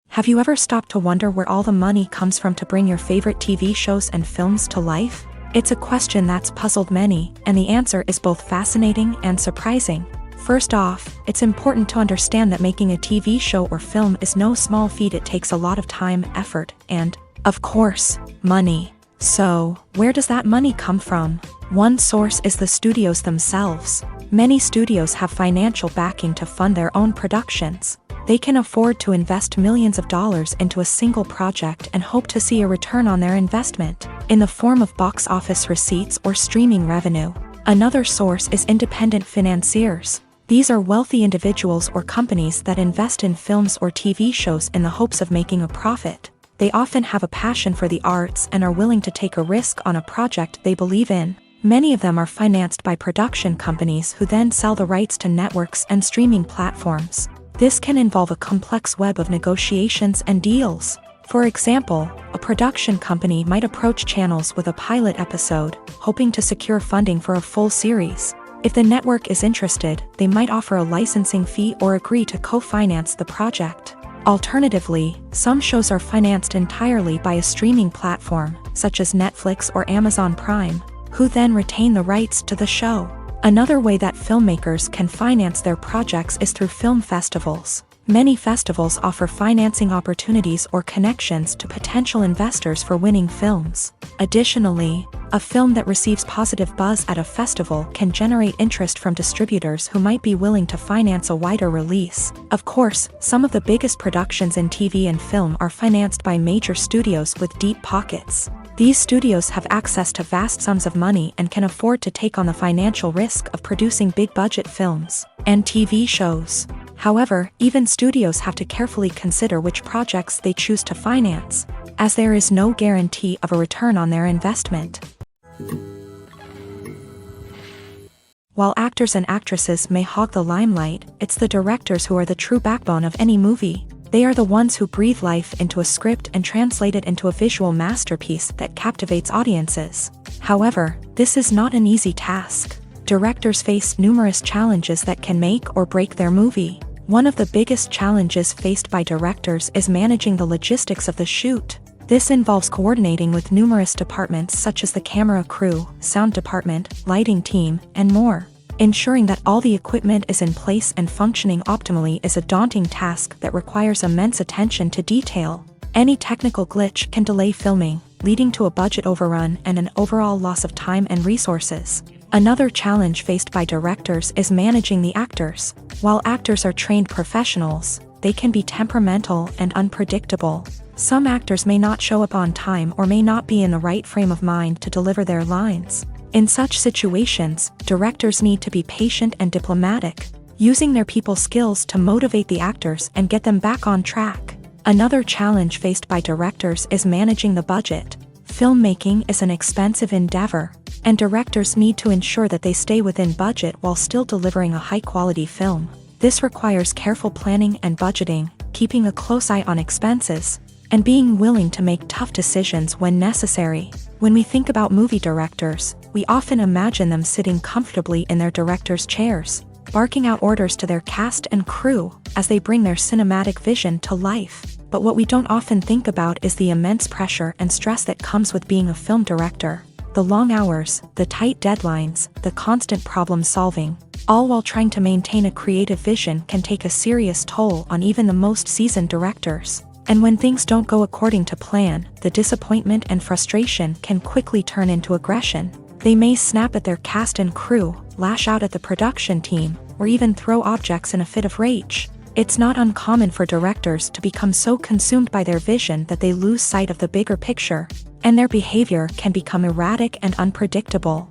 Have you ever stopped to wonder where all the money comes from to bring your favorite TV shows and films to life? It's a question that's puzzled many, and the answer is both fascinating and surprising. First off, it's important to understand that making a TV show or film is no small feat. It takes a lot of time, effort, and, of course, money. So, where does that money come from? One source is the studios themselves. Many studios have financial backing to fund their own productions. They can afford to invest millions of dollars into a single project and hope to see a return on their investment, in the form of box office receipts or streaming revenue. Another source is independent financiers. These are wealthy individuals or companies that invest in films or TV shows in the hopes of making a profit. They often have a passion for the arts and are willing to take a risk on a project they believe in. Many of them are financed by production companies who then sell the rights to networks and streaming platforms. This can involve a complex web of negotiations and deals. For example, a production company might approach channels with a pilot episode, hoping to secure funding for a full series. If the network is interested, they might offer a licensing fee or agree to co-finance the project. Alternatively, some shows are financed entirely by a streaming platform, such as Netflix or Amazon Prime, who then retain the rights to the show. Another way that filmmakers can finance their projects is through film festivals. Many festivals offer financing opportunities or connections to potential investors for winning films. Additionally, a film that receives positive buzz at a festival can generate interest from distributors who might be willing to finance a wider release. Of course, some of the biggest productions in TV and film are financed by major studios with deep pockets. These studios have access to vast sums of money and can afford to take on the financial risk of producing big-budget films and TV shows. However, even studios have to carefully consider which projects they choose to finance, as there is no guarantee of a return on their investment. While actors and actresses may hog the limelight, it's the directors who are the true backbone of any movie. They are the ones who breathe life into a script and translate it into a visual masterpiece that captivates audiences. However, this is not an easy task. Directors face numerous challenges that can make or break their movie. One of the biggest challenges faced by directors is managing the logistics of the shoot. This involves coordinating with numerous departments such as the camera crew, sound department, lighting team, and more. Ensuring that all the equipment is in place and functioning optimally is a daunting task that requires immense attention to detail. Any technical glitch can delay filming, leading to a budget overrun and an overall loss of time and resources. Another challenge faced by directors is managing the actors. While actors are trained professionals, they can be temperamental and unpredictable. Some actors may not show up on time or may not be in the right frame of mind to deliver their lines. In such situations, directors need to be patient and diplomatic, using their people skills to motivate the actors and get them back on track. Another challenge faced by directors is managing the budget. Filmmaking is an expensive endeavor, and directors need to ensure that they stay within budget while still delivering a high-quality film. This requires careful planning and budgeting, keeping a close eye on expenses, and being willing to make tough decisions when necessary. When we think about movie directors, we often imagine them sitting comfortably in their director's chairs, barking out orders to their cast and crew as they bring their cinematic vision to life. But what we don't often think about is the immense pressure and stress that comes with being a film director. The long hours, the tight deadlines, the constant problem solving, all while trying to maintain a creative vision can take a serious toll on even the most seasoned directors. And when things don't go according to plan, the disappointment and frustration can quickly turn into aggression. They may snap at their cast and crew, lash out at the production team, or even throw objects in a fit of rage. It's not uncommon for directors to become so consumed by their vision that they lose sight of the bigger picture, and their behavior can become erratic and unpredictable.